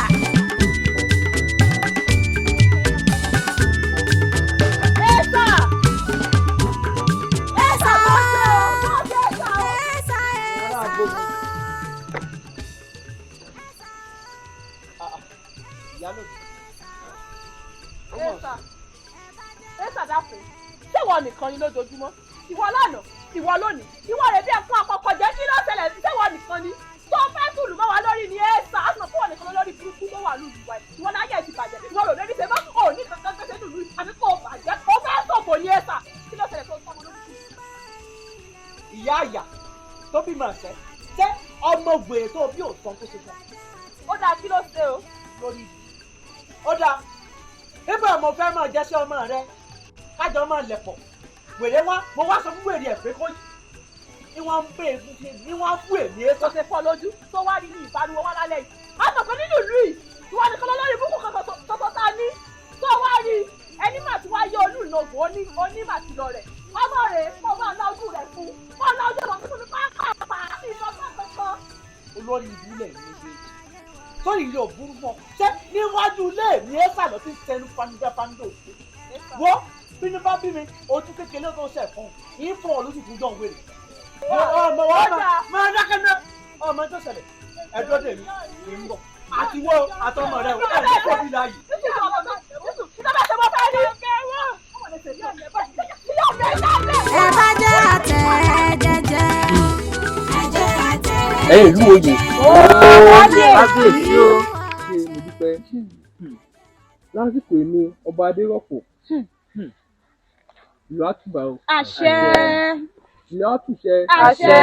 Ẹ́sà dákun, ṣé ìwọ nìkan ni lójoojúmọ́? Ìwọ lánàá, ìwọ lónìí, ìwọ rẹ̀ bí ẹ̀fún àpapọ̀ jẹ́ kí ló ṣẹlẹ̀ sí ṣéwọ nìkan ni? Tó fẹ́ tùlù mọ́ wa lórí ni Ẹ́sà, á sọ fún wọn nìkan lórí burúkú tó wà lùlù wa. Ìwọ láyé ti bàjẹ́, ìwọ rò lórí ṣe bá ò ní kankan gbèsè lùlù àbí kò bàjẹ́, ó fẹ́ sọ̀bọ̀ ní Ẹ́sà. Kí ló ṣẹlẹ̀ tó sọmọ lórí? ìyá àyà tó bímọ ọ̀sẹ̀ ṣé ọmọ wèrè tó bí òòtọ́ tó ṣe fún ọ. Ó dáa kí ló ṣe o? lórí ibi ó dáa nígbà mo fẹ́ máa jẹ́sẹ́ ọmọ rẹ kájọ máa lẹ̀pọ̀ wèrè wá mo wá sọ fún wèrè ẹ̀ pé kó ní wọ́n ń bè ní wọ́n fún èmi ẹ̀ Tó ṣe fọ́ lójú tó wá rí ní ìbáruwọ wá lálẹ́ yìí. A sọ pé nínú ìlú yìí, ìwọ nìkan lọ lórí ibùkún kan tọ́tọ́ tá a ní. Tó wá rí ẹni mà tí wá yé olú ìlọgùn onímàtìlọ rẹ̀. Ọmọ rẹ̀ kó máa ná ojú rẹ̀ fún. Kó ná ojú rẹ̀ fún mi pápá ìfọ̀sọ́ kankan. olórí ìbílẹ̀ ní méjèèjì sórí ilé òbúrú fún ọ ṣé níwájú ilé mi ẹ sàlọ sí tẹnu fandó wo bínú bá bí mi ojú kékeré tó ṣẹ̀ fún yín fún ọ lójú fún jọ̀ wèrè ọmọ wa máa dákẹ́ náà ọmọ tó ṣẹlẹ̀ ẹjọ́ dè mí ń bọ̀ àti wo àtọmọ rẹ ẹ ní kò bí láàyè. Ẹ bá jẹ́ àtẹ jẹjẹ. ẹ ìlú oyè kábíyèsí o ṣe mo dúpẹ́ lásìkò èmi ọba adérọ́pò ìlú àtúbà o Àṣẹ. ìlú àtúnṣe Àṣẹ.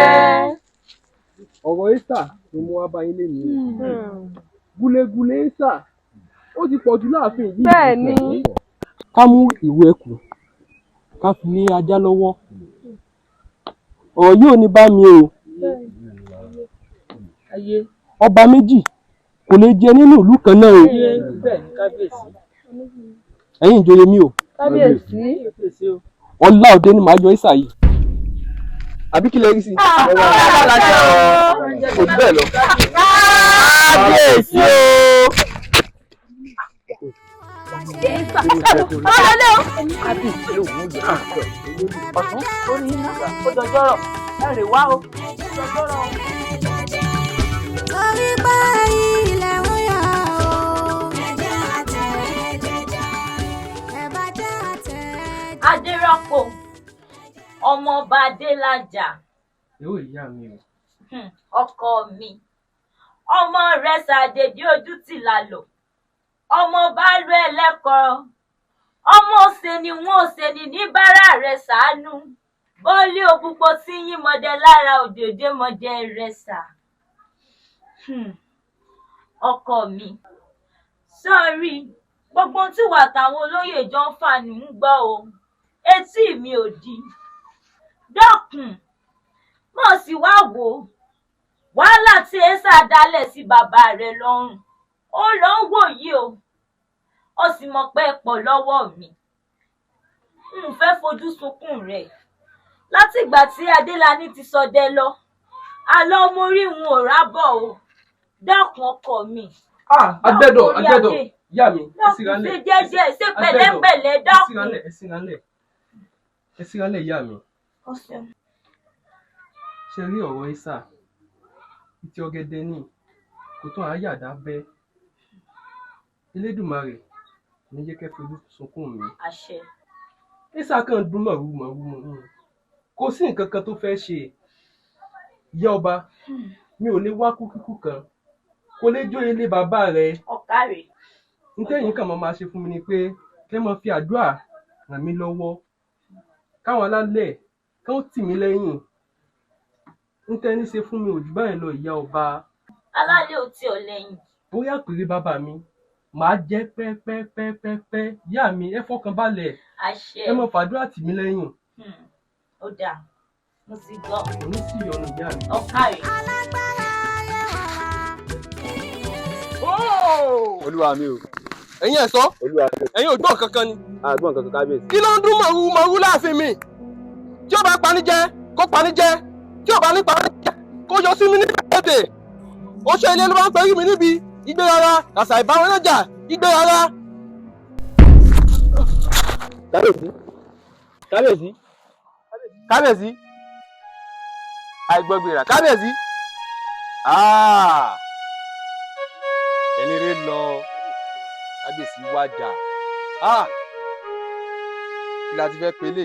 ọ̀rọ̀ ẹ́sà ló mú wá bá yín lénìí gúlégúlé ẹ́sà ó ti pọ̀jù láàfin yìí. Bẹ́ẹ̀ ni. ká mú ìwo ẹkùn ká fi lé ajá lọ́wọ́ ọ̀rọ̀ yóò ní bá mi o ọba méjì kò lè jẹ nínú ìlú kan náà o ẹ̀yin ìjòyè mi o ọlá òde ni màá yọ ìsà yìí àbí kí lè rí sí. kò jù bẹ́ẹ̀ lọ. kábíyèsí o. ọ̀tún ó ní iná ó dọjọ́rọ̀ ẹ̀rẹ̀ wá o ó dọjọ́rọ̀. torí pé ilẹ̀ ń yọ Adérọ́pò ọmọọba Adélájà yóò ìyá mi o. ọkọ mi ọmọ rẹ̀ ṣàdédé ojú tì lálọ́ ọmọ bálú ẹlẹ́kọ̀ọ́ ọmọ òsèní wọn òsèní ní bára rẹ̀ ṣàánú bọ́ọ̀lì òpópó tí yín mọdẹ lára òdòdó mọdẹ rẹ̀ ṣà. ọkọ mi sọ́ọ́rí gbogbo tí wà táwọn olóyè jọ ń fà ní ń gbọ́ o etí mi ò di dọ́kun mọ̀ sí wá wò ó wàhálà tí èsà dálẹ̀ sí bàbá rẹ̀ lọ́rùn ó lọ ń wò yìí o ó sì mọ̀ pé pọ̀ lọ́wọ́ mi n fẹ́ fojú sunkún rẹ̀ látìgbà tí Adélàní ti sọdẹ lọ àlọ́ mo rí n ò rábọ̀ o dákun ọkọ mi. Adẹ́dọ̀ ìyá mi dákun ṣe jẹ́jẹ́ ṣe pẹ̀lẹ́pẹ̀lẹ́ dákun. ẹ síranlẹ̀ ìyá mi. ṣe rí ọ̀rọ̀ ìsà ìtì ọ̀gẹ̀dẹ̀ ní kò tún àáyàdá bẹ́ Elédùmarè ní jẹ́ kẹ́ fojú sunkún mi. àṣẹ. ìsà kan dún mọ̀rú kò sí nǹkan kan tó fẹ́ ṣe ìyá ọba mi ò lè wá kúkú kan kò lè jó ilé bàbá rẹ. ọ̀kàrẹ̀. ntẹ́yìn kan máa ṣe fún mi ni pé kẹ́ máa fi àdúrà ràn mí lọ́wọ́ káwọn alálẹ̀ káwọn tì mí lẹ́yìn ntẹ́ni ṣe fún mi ò jù báyìí lọ ìyá ọba. alálẹ̀ ò tí ò lẹ́yìn. bóyá pèrè bàbá mi màá jẹ́ pẹ́pẹ́pẹ́pẹ́ ìyá mi ẹ fọkàn balẹ̀. àṣẹ. ẹ máa fàdúrà tì mí lẹ́yìn. ó dáa mo ti gbọ́. òní sì yọnu ìyá mi. ọ̀kàrẹ̀. olúwa mi o ẹ̀yin ẹ̀ sọ ẹ̀yin ò gbọ́n kankan ni. àgbọn kankan kábíyèsí. kí ló ń dún mọ̀rú láàfin mi tí ó bá pani jẹ kó pani jẹ tí ó bá ní pani jẹ kó yọ sí mi ní pẹ̀lẹ́tẹ̀ ó ṣe ilé ló máa ń pẹ́rí mi níbi igbe rárá àṣà ìbáwọn ẹlẹ́jà igbe rárá. kábíyèsí àìgbọ́gbìrà kábíyèsí ẹni rẹ lọ kábíyèsí wájà kí la ti fẹ́ pélé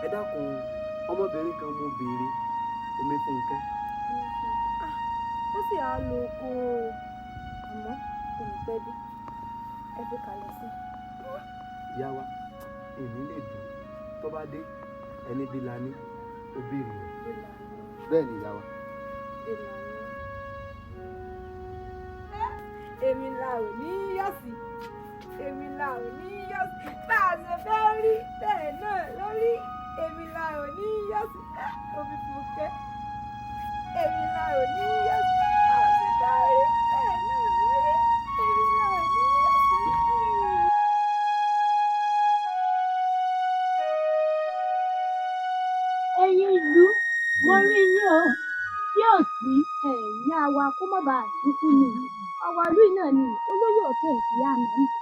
ẹ dákun ọmọbìnrin kan mo béèrè omi Fúnkẹ́. ó sì á lo oko àmọ́ kò ní pẹ́ dé ẹ fi kalẹ̀ sí. ìyá wa èmi lè dùn tó bá dé ẹni bí la ní ó béèrè rẹ̀. bẹ́ẹ̀ ni ìyá wa. èmi la ò ní yọ̀ sí èmi la ò ní yọ̀ sí bá a ṣe fẹ́ rí bẹ́ẹ̀ náà lórí èmi la ò ní yọ̀ sí omi Fúnkẹ́ èmi la ò ní yọ̀ sí bá a ṣe fẹ́ rí bẹ́ẹ̀ náà lórí èmi la ò ní yọ̀ sí. ẹ̀yin ìlú mo rí yín o tí ò sí ìyá wa kó má bàa dínkù ni ọwọ́ ìlú náà ni olóyè ọ̀tẹ̀ ìyá mi ń bọ̀.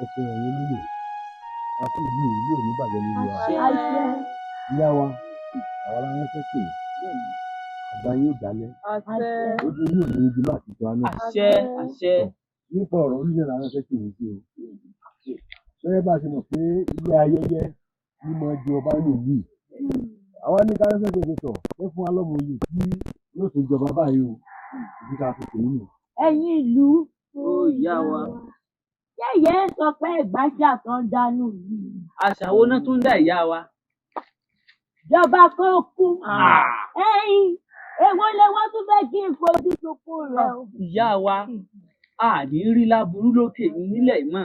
ẹ ṣe ẹ̀yin olóyè àti ìlú ìlú ò ní bàjẹ́ nínú wa. àṣẹ. ìyá wa àwa la ránṣẹ́ pè àgbà yóò dálẹ̀ ojú yóò ní ibi láti tó àná. àṣẹ. nípa ọ̀rọ̀ orílẹ̀ la ránṣẹ́ pè ní sí o bẹ́ẹ̀ bá ti mọ̀ pé ilé ayẹyẹ ni mo di ọba nìyí àwa ní káńsẹ́ gbogbo tọ̀ ẹ fún alọ́mọ yìí tí yóò tún jọba báyìí o ìdí ká fi tèmi nù. ẹ̀yin ìlú ó yá wa. yẹ́yẹ́ sọ pé ìgbàjà kan dánú yìí. àṣà wo náà tún dá ìyá wa. ìjọba kan kú. ẹ̀yin èwo lè wọ́n tún fẹ́ kí n fojú sunkún rẹ̀ o. ìyá wa a ní rí láburú lókè nílẹ̀ mọ́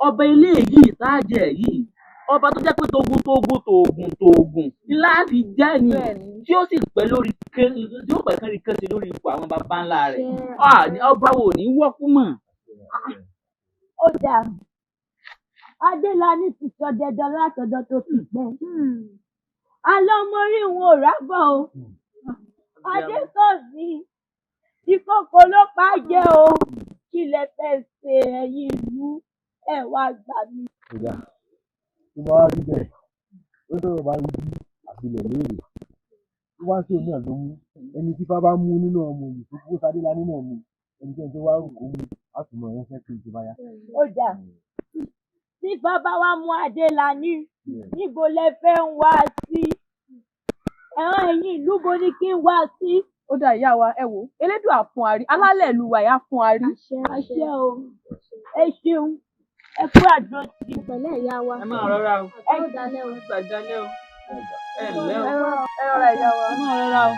ọba ilé yìí táàjẹ yìí ọba tó jẹ́ pé tògùn ńlá fi jẹ́ ni tí ó sì pẹ́ lórí tí ó pẹ́ kẹ́rin kẹ́sì lórí ipò àwọn baba ńlá rẹ̀ ọba wo ní wọ́pú mọ́. ó dáa Adélàní ti sọ dandan látọ̀dọ̀ tó ti pẹ́ alẹ́ ọmọ orí wọn ò rábọ̀ o Adékọ̀sí ìkòkò ló pa á jẹ o kí lẹ fẹ́ ṣe ẹ̀yin ìlú ẹ̀ wá gbà mí. ìyá tó bá wá rí bẹ́ẹ̀ ó sọ̀rọ̀ bá rí bí àbílẹ̀ léèrè tó wá sí òun náà ló mú ẹni tí fá bá mú nínú ọmọ yìí tó kó Adélàní náà mú ẹnikẹ́ni tó wá rò kó mú àtúmọ̀ ẹ̀rẹ́fẹ́ kí n ti bá yá. ó dà tí bàbá wa mú Adélàní níbo lẹ fẹ́ ń wá sí ẹ̀rọ ẹ̀yin ìlú bo ni kí n wá sí. ó dá ìyá wa ẹ wò elédùà fún àrí alálẹ̀ ìlú wa ìyá fún àrí. àṣẹ o ẹ ṣeun ẹ kú àdúró ti pẹ̀lẹ́ ìyá wa. ẹ máa rọra o ẹ dalẹ́ o gbàdálẹ́ o ẹ ǹlẹ́ o ẹ rọra ìyá wa. ẹ máa rọra o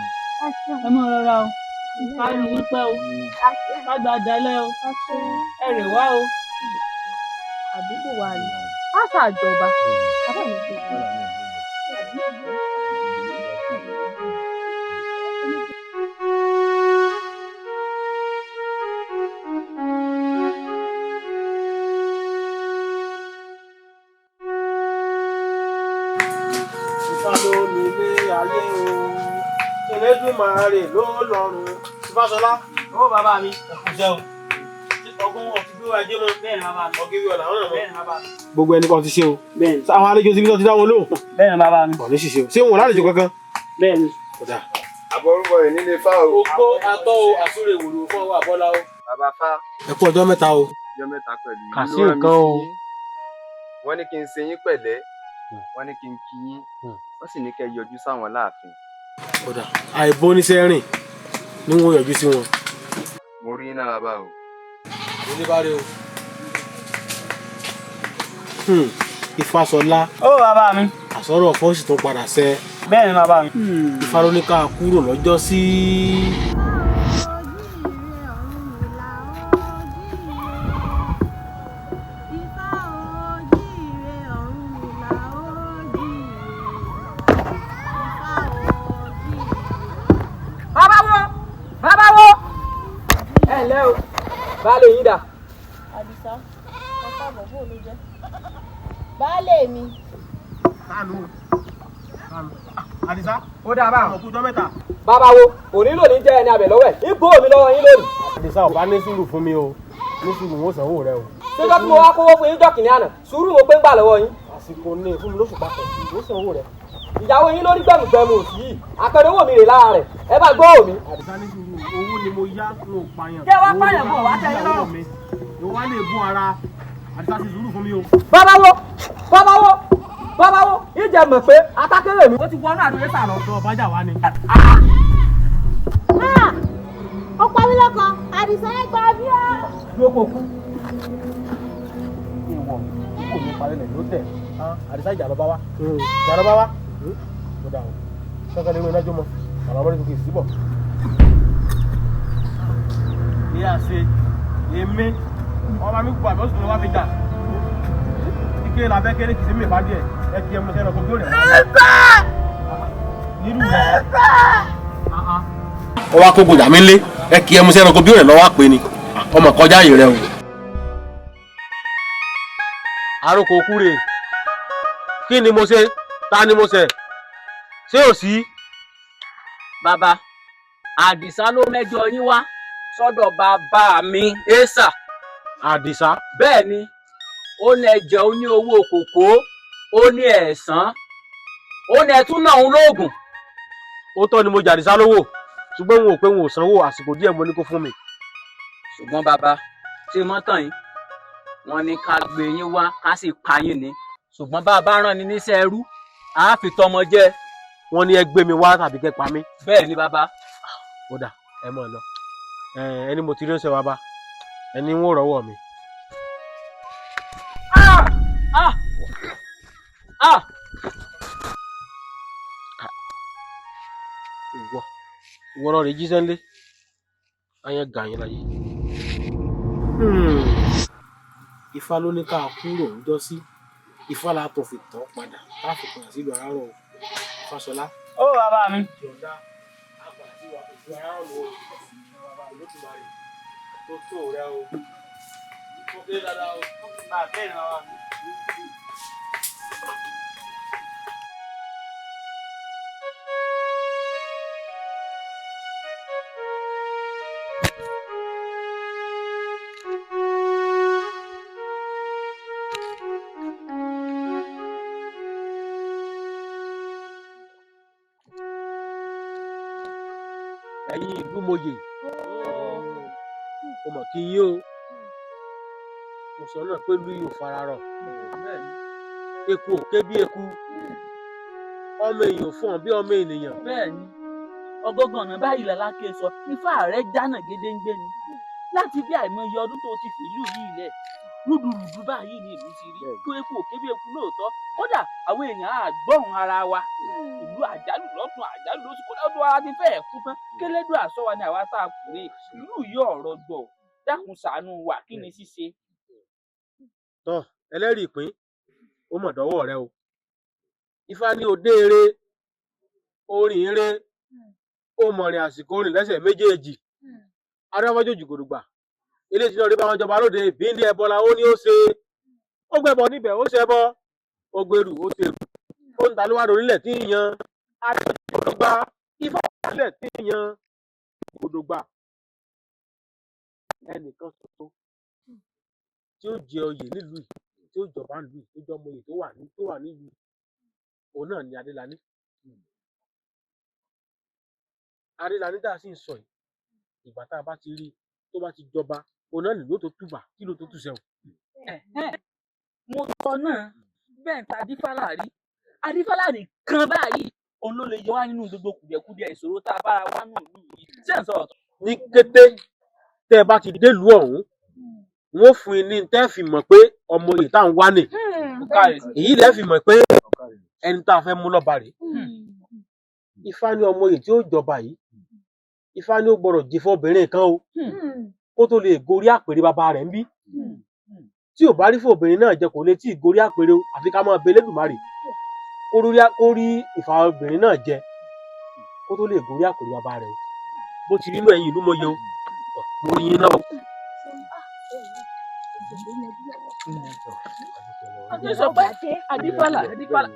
ẹ máa rọra o ká ní wípé o ká gbàdálẹ́ o ẹ rè wá o. àdúgbò wa ni a ṣàjọba bàbá mi ṣe fún wa. ló nílé ayé o Elédùmarè ló lọ́run Ìfáṣọlá. ó bàbá mi. ẹkùnṣẹ́ o ọgbọ́n wọn ti gbé wa jẹ́ mọ́. bẹ́ẹ̀ ni bàbá mi. ọgẹ́rì ọ̀la wọn náà. bẹ́ẹ̀ ni bàbá mi. gbogbo ẹni kan ti ṣe o. bẹ́ẹ̀ ni. àwọn àlejò ti bí wọ́n ti dá wọn lóhùn. bẹ́ẹ̀ ni bàbá mi. ọ̀ní ṣiṣẹ́ o ṣé wọn lálejò kankan. bẹ́ẹ̀ ni. àbọ̀rúbọ̀ ẹ̀ nílé fá o. ògbó atọ́ o àsúrè wòlò fún ọwọ́ àbọ́lá o. bàbá fá. ẹ kú ọjọ́ mẹ́ta o. ọjọ́ mẹ́ta pẹ̀lú kà sí nǹkan o. wọ́n ní kí n ṣe yín pẹ̀lẹ́ wọ́n ní kí n kí yín wọ́n sì ní kẹ́ yọjú sáwọn láàfin. kódà àìbóníṣẹ́ rìn ni wọ́n yọjú sí wọn. mo rí iná bàbá o. oníbàárẹ̀ o. Ìfáṣọlá. ó bàbá mi. àsọ̀rọ̀ fọ́ọ̀sì tó padà sẹ́. bẹ́ẹ̀ ni bàbá mi. Ifá ló ní ká kúrò lọ́jọ́ sí. bàbá wo ẹ ǹlẹ́ o baálé yín dà. Àdìsá ọkọ àbọ̀ bó ló jẹ́ baálé mi. Àdìsá ó dáa báwọn. ọkùnrin ọjọ́ mẹ́ta. bàbá wo òní lónìí jẹ́ ẹni abẹ lọ́wọ́ ẹ̀ ń bó mi lọ́wọ́ yín lónìí. Àdìsá ò bá ní sùúrù fún mi o ní sùúrù wọn sanwó rẹ o. ṣéjọ́ tí mo wá kówó fún yín jọ́kìnní àná sùúrù mo pé ń gbà lọ́wọ́ yín. àsìkò ní fún mi lóṣù papọ̀ ó sanwó rẹ. ìyàwó yín lórí gbẹ̀mùgbẹ̀mù òsì yìí àpẹẹrẹ owó mi rè lára rẹ̀ ẹ bá gbọ́ òmí. Àdìsá ní sùúrù owó ni mo yá n ò pààyàn. jẹ́ wá pààyàn bọ̀ wá tẹ́yìn lọ́rùn. mo wá lè bún ara Àdìsá ti sùúrù fún mi o. bàbá wo ìjẹ mọ̀ pé atákẹ́rẹ́ mi. ó ti wọnú àdúgbò sàrọ̀. ọ̀dọ́ ọ̀bájà wa ni. ó pa mí lọ́kàn Àdìsá ẹ̀ gbà bí ó. dúró kò kú. ìwọ kò ní parí lẹ̀ ló tẹ̀ Àdìsá ìjà lọ́ba wa. ìjà lọ́ba wa. ó dà o kankan nínú ẹjọ́ mọ́ bàbá mọ́rí kò sí bọ̀. ní àṣẹ èmi ọba mi kú àbí oṣù tó wá fi jà ike la fẹ́ kéré kìí mi ìbá díẹ̀ ẹ ti ẹmu sẹ́nu ọkọ̀ rẹ̀. nírú rẹ̀. ó wá kó gbòdà mi lé ẹ kì í ẹmu sẹ́nu ọkọ̀ rẹ̀ lọ́wọ́ àpè ni ọmọ kọjá yìí rẹ o. àròkò kúrè kí ni mo ṣe ta ni mo ṣe ṣé ò sí. bàbá Àdìsá ló mẹ́jọ yín wá sọ́dọ̀ bàbá mi Èsà. Àdìsá. bẹ́ẹ̀ ni ó ní ẹjẹ ó ní owó kòkó ó ní ẹ̀sán ó ní ẹtún náà ń lóògùn. ó tọ́ ni mo jà Àdìsá lówó ṣùgbọ́n wọn ò pé wọn ò sanwó àsìkò díẹ̀ mo ní kó fún mi. ṣùgbọ́n bàbá ṣe mọ́ tàn yín wọ́n ní ká gbé yín wá ká sì pa yín ni ṣùgbọ́n bá a bá rán ni níṣẹ́ ẹrú a fi tọmọ jẹ. wọ́n ní ẹ gbé mi wá tàbí kẹ́ pa mí. bẹ́ẹ̀ ni bàbá. kódà ẹ mọ̀ lọ ẹni mo ti rí ọ̀sẹ̀ bàbá ẹni ń wò rọ́wọ́ mi. ìwọ lọ rè jíṣẹ́ ńlé ayé gàyín láyé. Ifá ló ní ká kúrò ńjọ́ sí Ifá la tó fi tọ́ padà ká fi padà sílùú Arárọ̀ Fáṣọlá. ó bàbá mi. ìjọba àpàdé sí wa ìlú Arárọ̀ lọ́wọ́ bàbá ló ti máa rí tó tó rẹ o. ó kéré dáadáa o. bẹ́ẹ̀ ni bàbá mi. ẹ̀yin ìlú mòye mo mọ̀ kí yín o mo sọ náà pé lú yóò fara rọ̀ eku ò ké bí eku ọmọ èèyàn fún ọ bí ọmọ ènìyàn. bẹ́ẹ̀ni ọgọgàn ọ̀nà báyìí làlákè sọ Ifá rẹ̀ jánà gédéǹgbé ni láti bí àìmọye ọdún tó ti fìlú yìí lẹ̀ rúdurùdu báyìí ni ìlú ti rí kí eku ò ké bí eku lóòótọ́ kódà àwọn èèyàn àgbọ̀hún ara wa ìlú àjálù lọ́tún àjálù lóṣù kódà ọdún wa ti fẹ́ẹ̀ kú tán kélédùn àṣọ wa ni àwa tá a kù rè ìlú yìí ọ̀rọ̀ gbọ̀ dákun ṣàánú wa kí ni ṣíṣe. tán ẹlẹ́rìí ìpín ó mọ̀ dọ́wọ́ rẹ o Ifá ní òde eré orin eré ó mọ̀rìn àsìkò orin lẹ́sẹ̀ méjèèjì adáwọ́jòjì gòdùgbà ilé tí lọ́ọ́ rí bá wọn jọba lóde ìbíndí ẹbọ la ó ní ó ṣe ó gbẹbọ níbẹ̀ ó ṣẹbọ ó gbèrú ó ṣèrú ó ń ta ló wá lórílẹ̀ tí ń yan àdógbà Ifá lórílẹ̀ tí ń yan gòdùgbà ẹnìkan ṣoṣo tí ó jẹ oyè nílùú yìí tí ó jọba nílùú yìí tó jọ ọmọ oyè tó wà nílùú òun náà ni Adélaní. Adélaní tá a sì ń sọ yìí ìgbà tá a bá ti rí tó bá ti jọba òun náà nílò tó túbà kí ló tó tù sẹ́wọ̀n. mo sọ náà bẹ́ẹ̀ ta Adífálà rí Adífálà nìkan báyìí òun ló lè yọ wá nínú gbogbo kùdìẹ̀kudiẹ ìṣòro tá a bára wá nù lù yìí ṣé ń sọ̀rọ̀. ní kété tẹ́ ẹ bá ti délùú ọ̀hún wọ́n fún yín ní tẹ́ ẹ fi mọ̀ pé ọmọ oyè tá à ń wá nì èyí lẹ́ fi mọ̀ pé ẹni tá a fẹ́ mú lọ́ba rèé. Ifá ní ọmọ oyè tí ó jọba yìí Ifá ní ó gbọ́dọ̀ jí fọ́bìnrin kan o kó tó lè gorí àpèrè bàbá rẹ̀ ń bí tí ò bá rí fòbìnrin náà jẹ kò lè tí ì gorí àpèrè o àfi ká máa bẹ Elédùmarè kó rí ìfà obìnrin náà jẹ kó tó lè gorí àpèrè bàbá rẹ̀ o bó ti rí inú ẹ̀yin ìlú mọye o mo rí yín náà o. ọdún sọ pé Adífálà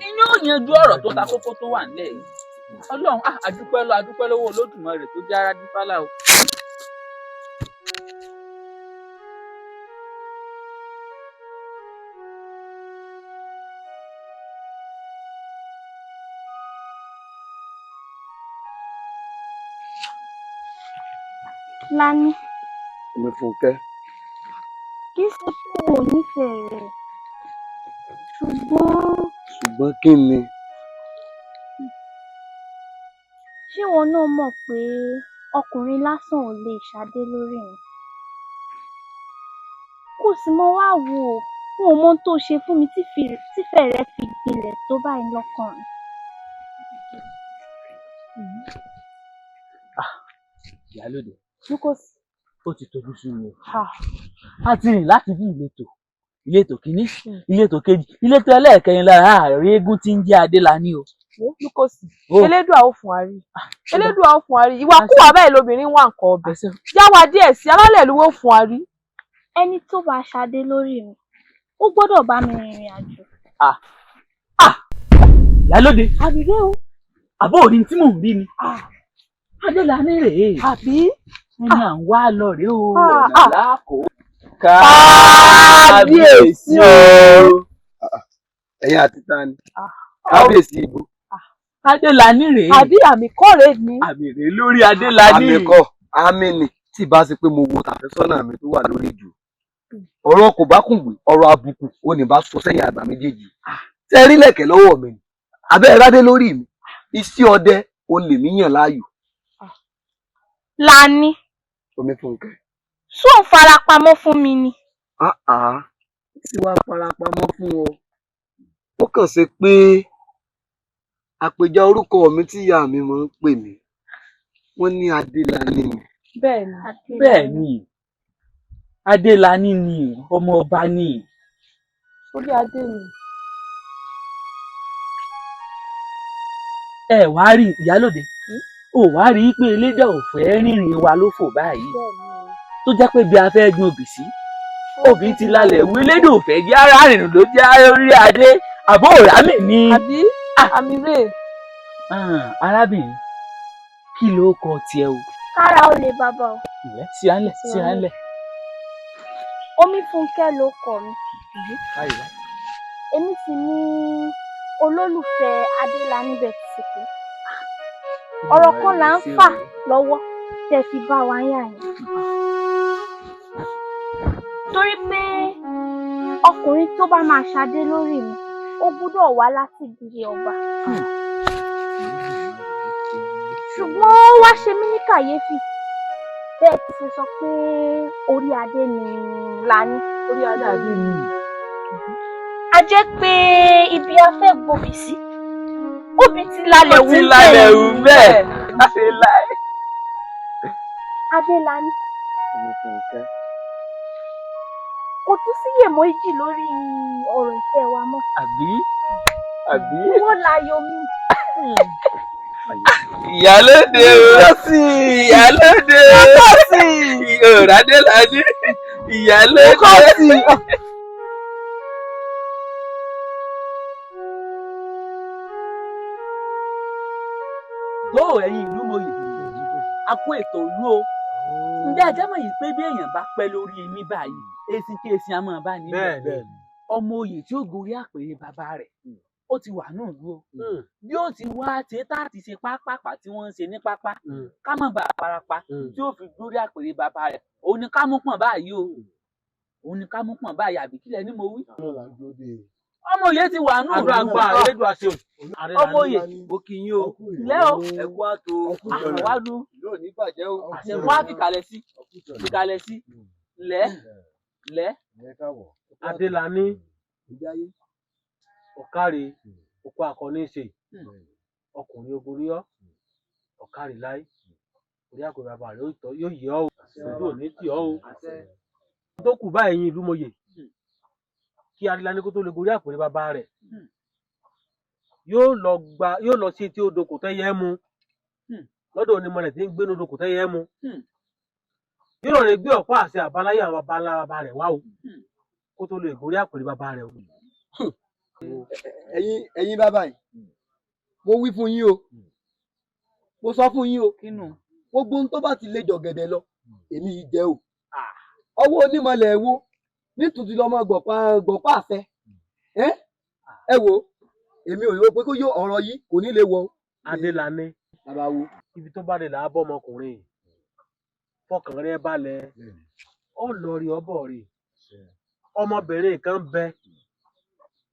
inú ò yanjú ọ̀rọ̀ tó ta kókó tó wà nílẹ̀ yìí Ọlọ́run adúpẹ́ lọ́wọ́ Olódùmarè tó jẹ́ Adífálà o. Lání. Èmi Fúnkẹ́. Kì í ṣe pé o ò nífẹ̀ẹ́ rẹ̀ ṣùgbọ́n. Ṣùgbọ́n kí ni? Ṣé ìwọ náà mọ̀ pé ọkùnrin lásán ò lè ṣadé lórí mi? Kò sì mọ wá wò ó fún ọmọ tó ṣe fún mi tífẹ̀ẹ́ rẹ fi gbilẹ̀ tó báyìí lọ́kàn mi. Ìyálóde Lukosi. ó ti tojú sú mi o a ti rìn láti bí ìletò kínní ìletò kejì ìletò ẹlẹ́ẹ̀kẹrin lára ààrẹ eégún tí ń jẹ́ Adélaní o. Lukosi elédùà ó fún wa rí elédùà ó fún wa rí ìwàkúwà bẹ́ẹ̀ lobìnrin wà nǹkan ọbẹ̀ jáwa díẹ̀ sí alálẹ̀ lówó fún wa rí. Ẹni tó bá ṣadé lórí mi ó gbọ́dọ̀ bá mi rìnrìn àjò. Ìyálóde àbídé o. àbó òní tí mò ń rí ni Adélaní rèé àbí ẹni à ń wá lọ rèé o làákò. Kábíyèsí o. Ẹ̀yin àti ta ni? Kábíyèsí ibo. Adélaní rèé. àbí àmì kọ́rẹ́ ni. àmì rèé lórí Adélaní. Àmì kọ́ àmì ni tí ìbá ṣe pé mo wo tàfẹ́sọ́nà mi tó wà lórí jù ọ̀rọ̀ kò bá kùn gbé ọ̀rọ̀ àbùkù ò ní bá sọ sẹ́yìn àgbà méjèèjì tẹ rí lẹ̀kẹ̀ lọ́wọ́ mi abẹ́ ìrádé lórí mi iṣẹ́ ọdẹ ò lè mí yàn láàyò. Lani. Omi Fúnkẹ́. Ṣó ń farapamọ́ fún mi ni? Tí wàá farapamọ́ fún ọ ó kàn ṣe pé àpèjá orúkọ mi tí ìyá mi máa ń pè mí wọ́n ní Adélani ni. Bẹ́ẹ̀ni Adélani ni ọmọ ọba ni. Orí adé ni. Ẹ wá rí ìyálòde ò wá rí pé elédè ò fẹ́ rìnrìn wa ló fò báyìí tó jẹ́ pé bí a fẹ́ gbin òbí sí òbí ti lálẹ́ ìwé elédè ò fẹ́ jẹ́ ara rìnrìn ló jẹ́ orí adé àbó òrámì ni. Àbí àmì rè. Arábìnrin kí ló kọ tiẹ̀ o. Kára ó lè bàbá o. Ilẹ̀ síánlẹ̀. Omi Fúnkẹ́ ló kọ mi. Èmi sì ní olólùfẹ́ Adélani bẹ́ẹ̀ ti ṣe pé ọ̀rọ̀ kan là ń fà lọ́wọ́ tẹ́ fi bá wa yà yín. Torí pé ọkùnrin tó bá máa ṣadé lórí mi ó gbúdọ̀ wá láti ìdílé ọba. Ṣùgbọ́n ó wá ṣe mí ní kàyéfì bẹ́ẹ̀ ti ṣe sọ pé orí adé ni Lani. Orí adé ni. A jẹ́ pé ibi a fẹ́ gbòbí sí òbí ti lálẹ́ wú bẹ́ẹ̀. Adélani. Kò tún síyèméjì lórí ọ̀rọ̀ ìfẹ́ wa mọ́. Àbí. Wọ́n láyọ̀ mi. Ìyálóde o. Ìyálóde o. Adélani. Ìyálóde. Tó ẹ̀yin ìlú mòye a kó ètò ìlú o ǹjẹ́ ẹjẹ́ mọ̀ yìí pé bí èèyàn bá pẹ́ lórí mi báyìí èsì kí èsì àmọ́ bá níbẹ̀ ọmọ oyè tí ó gorí àpèrè bàbá rẹ̀ ó ti wà náà lú o bí ó ti wá tètè àti ṣe pápápá tí wọ́n ń ṣe ní pápá ká mọ̀ bá parapa tí ó fi gorí àpèrè bàbá rẹ̀ òun ni ká mú pọ̀n báyìí o òun ni ká mú pọ̀n báyìí àbí kílẹ̀ ni mo wí. Ọmọ oyè ti wà náà lú o ọmọ oyè mo kì í yín o ilé o ẹkú àtò àwálù àṣẹkù àfikàlẹ̀ sí lẹ. Adélani ọ̀kàrè òkú akọni ṣe ọkùnrin ogorí ọ ọ̀kàrè láì orí àkórí bàbá rẹ yóò yẹ ọ ojú òní tì ọ o. tó kù báyìí ìlú mòye kí Adélani kó tó lè gorí àpèrè bàbá rẹ yóò lọ sí etí odò kò tẹ́yẹ mu lọ́dọ̀ onímọ̀ rẹ̀ tí ń gbé odò kò tẹ́yẹ mu yóò lè gbé ọ̀pá àṣẹ àbáláyé àwọn bàbá rẹ̀ wá o kó tó lè gorí àpèrè bàbá rẹ̀ o. ẹ̀yin bàbá yìí mo wí fún yín o mo sọ fún yín o gbogbo ohun tó bá ti lè jọ̀gẹ̀dẹ̀ lọ èmi yìí jẹ́ o ọwọ́ onímọ̀lẹ̀ wo nítorí lọ́mọ gbọ̀pá àṣẹ ẹ wo èmi ò rò pé kó yó ọ̀rọ̀ yìí kò ní lè wọ. Adélani bàbá wo ibi tó bá lè là á bọ́ ọmọkùnrin fọkàn rẹ balẹ̀ ó lọ rí ọbọ̀ rí ọmọbìnrin kan bẹ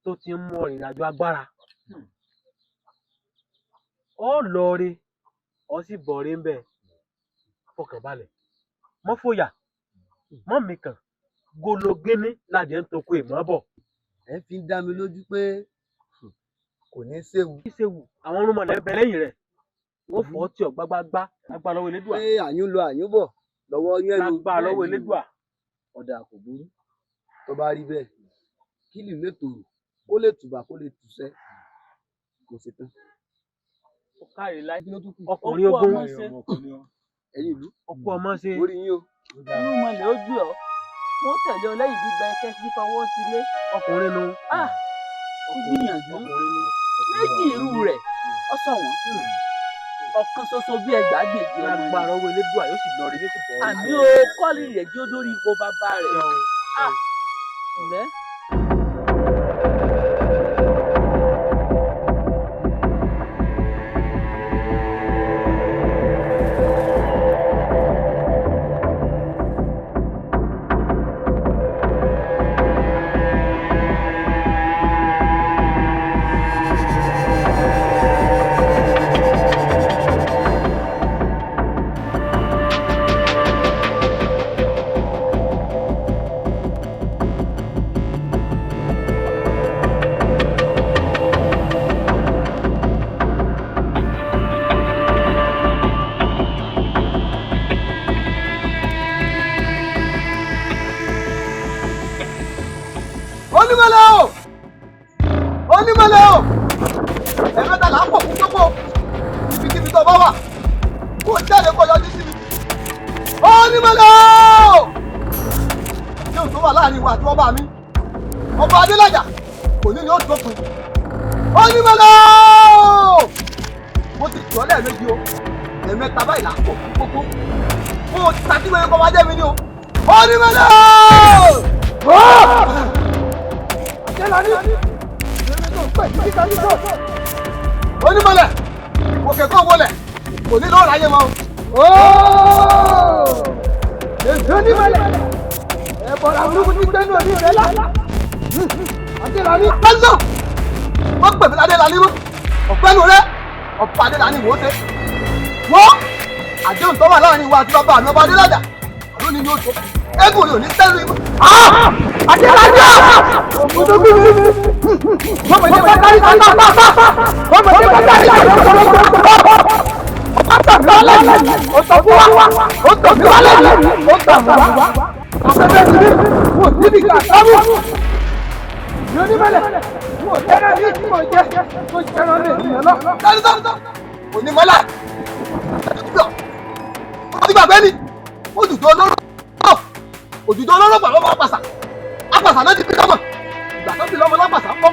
tó ti ń mú ìrìn àjò agbára ó lọ rí ọ sì bọ̀ rí ń bẹ fọkàn balẹ̀ mọ́ fòyà mọ́ mi kàn gologéní ládìẹ ń toko ìmọ̀ bọ̀. ẹ fi ń dá mi lójú pé kò ní séwu. àwọn orúnmọlẹ̀ bẹ lẹ́yìn rẹ̀ wọ́n fọ́ tí ọ gbágbágbá lágbá lọ́wọ́ elédùà. pé àyún lọ àyún bọ̀ lọ́wọ́ yẹn ló lágbá lọ́wọ́ elédùà. ọ̀dà kò burú tó bá rí bẹ́ẹ̀ kí lè lè tòrò kó lè tùbà kó lè tùṣẹ́ kò sí tán. ọkùnrin ogun ẹ̀yin ìlú ọkọ ọmọ ṣe orí yín o. inú mọ̀lẹ́ ó gbé ọ wọ́n tẹ̀lé ọ lẹ́yìn gbígba ẹkẹ́ sí fọwọ́ sí lé. ọkùnrin nu. ó gbìyànjú méjì irú rẹ̀ ọ sọ wọ́n ọ̀kan ṣoṣo bí ẹgbàágbèje ọmọ yìí. lágbára owó elédùà yóò sì lọ rí yóò sì bọ̀ ọ́. àmì o kọ́ọ̀lì rẹ̀ jí ó dórí ipò bàbá rẹ̀. ǹlẹ́. onímọ̀lẹ́ o onímọ̀lẹ́ o ẹ̀mẹ́ta là ń pọ̀ fún gbogbo ibikíbi tó bá wà kó jáde kó yọjú sí mi onímọ̀lẹ́ o yóò tó wà láàrin ìwà àti ọba mi ọba Adélájà kò ní ni ó dópin onímọ̀lẹ́ o mo ti jọ́ lẹ́ẹ̀mejì o ẹ̀mẹ́ta báyìí là ń pọ̀ fún gbogbo mo ti ṣàtìwé kọ́ wájẹ́ mi ni o onímọ̀lẹ́ o. onímọ̀lẹ̀ òkè kó wọlé kò ní lọ́ọ́ ráyé wọn. èso onímọ̀lẹ̀ ẹ̀bọ̀rọ̀ burúkú ti gbẹ́nu òní rẹ̀ lá. Adélani pẹ́ńsọ̀ wọ́n pèmí Adélani mọ́ ọ̀pẹ́nu rẹ̀ ọ̀pá Adélani wò ó ṣe. wọ́n àdéhùn tó wà láàrin ìwà àti bàbá àmì ọba Adélájà àlọ́ ni yóò tó eégún ni ò ní sẹ́nu ìmọ̀. Adélájà! Onímọ̀lá! Ó ti gbàgbé ni, ó dùdú olóró. Òjòjò olóró gbà lọ́wọ́ apàṣà apàṣà náà ti fi kọ́mọ̀ ìgbà tó fi lọ́mọ lápàṣà pọ̀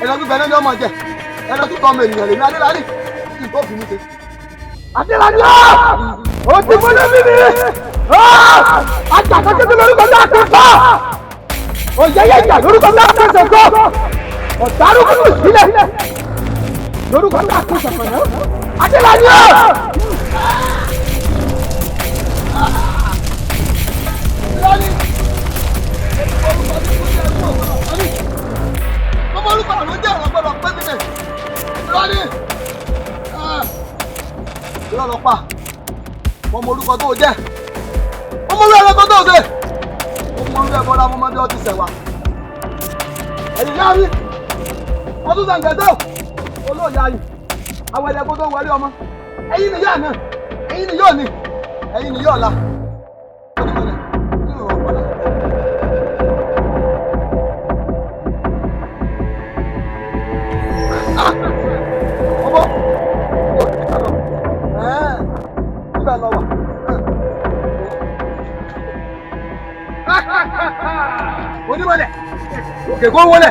ẹ̀rọ gbígbẹ́ náà ni ọmọ jẹ ẹ̀rọ tó tọ́ ọmọ ènìyàn lèmi Adélani kí n tó fi mí ṣe. Adélani ó ti múlẹ̀ mímí ajá kékeré lórúkọ náà ti sọ òyẹ́yẹ́ ìjà lórúkọ náà ti sọ ọ̀dàrú kúrò sílẹ̀ lórúkọ náà ti sọ pẹ̀lú Adélani ọmọ orúkọ ló jẹ́ ọ̀rọ̀ gbọ́dọ̀ pé mi nẹ̀ lọ́ní lọ́rọ̀ pa ọmọ orúkọ tó jẹ́ ọmọ orúkọ ẹ̀rọ tó ṣe ọmọ orúkọ ẹ̀kọ́ la ọmọdé ọtí sẹ̀wà ẹ̀yìn yá mi wọ́n tún sàǹgẹ̀dẹ́ olóòyà yìí àwọn ẹ̀dẹ̀kọ́ tó wọlé ọmọ ẹ̀yìn nìyá náà ẹ̀yìn nìyá òní ẹ̀yìn nìyá ọ̀la. Onímọ̀lẹ̀ òkè kó wọlé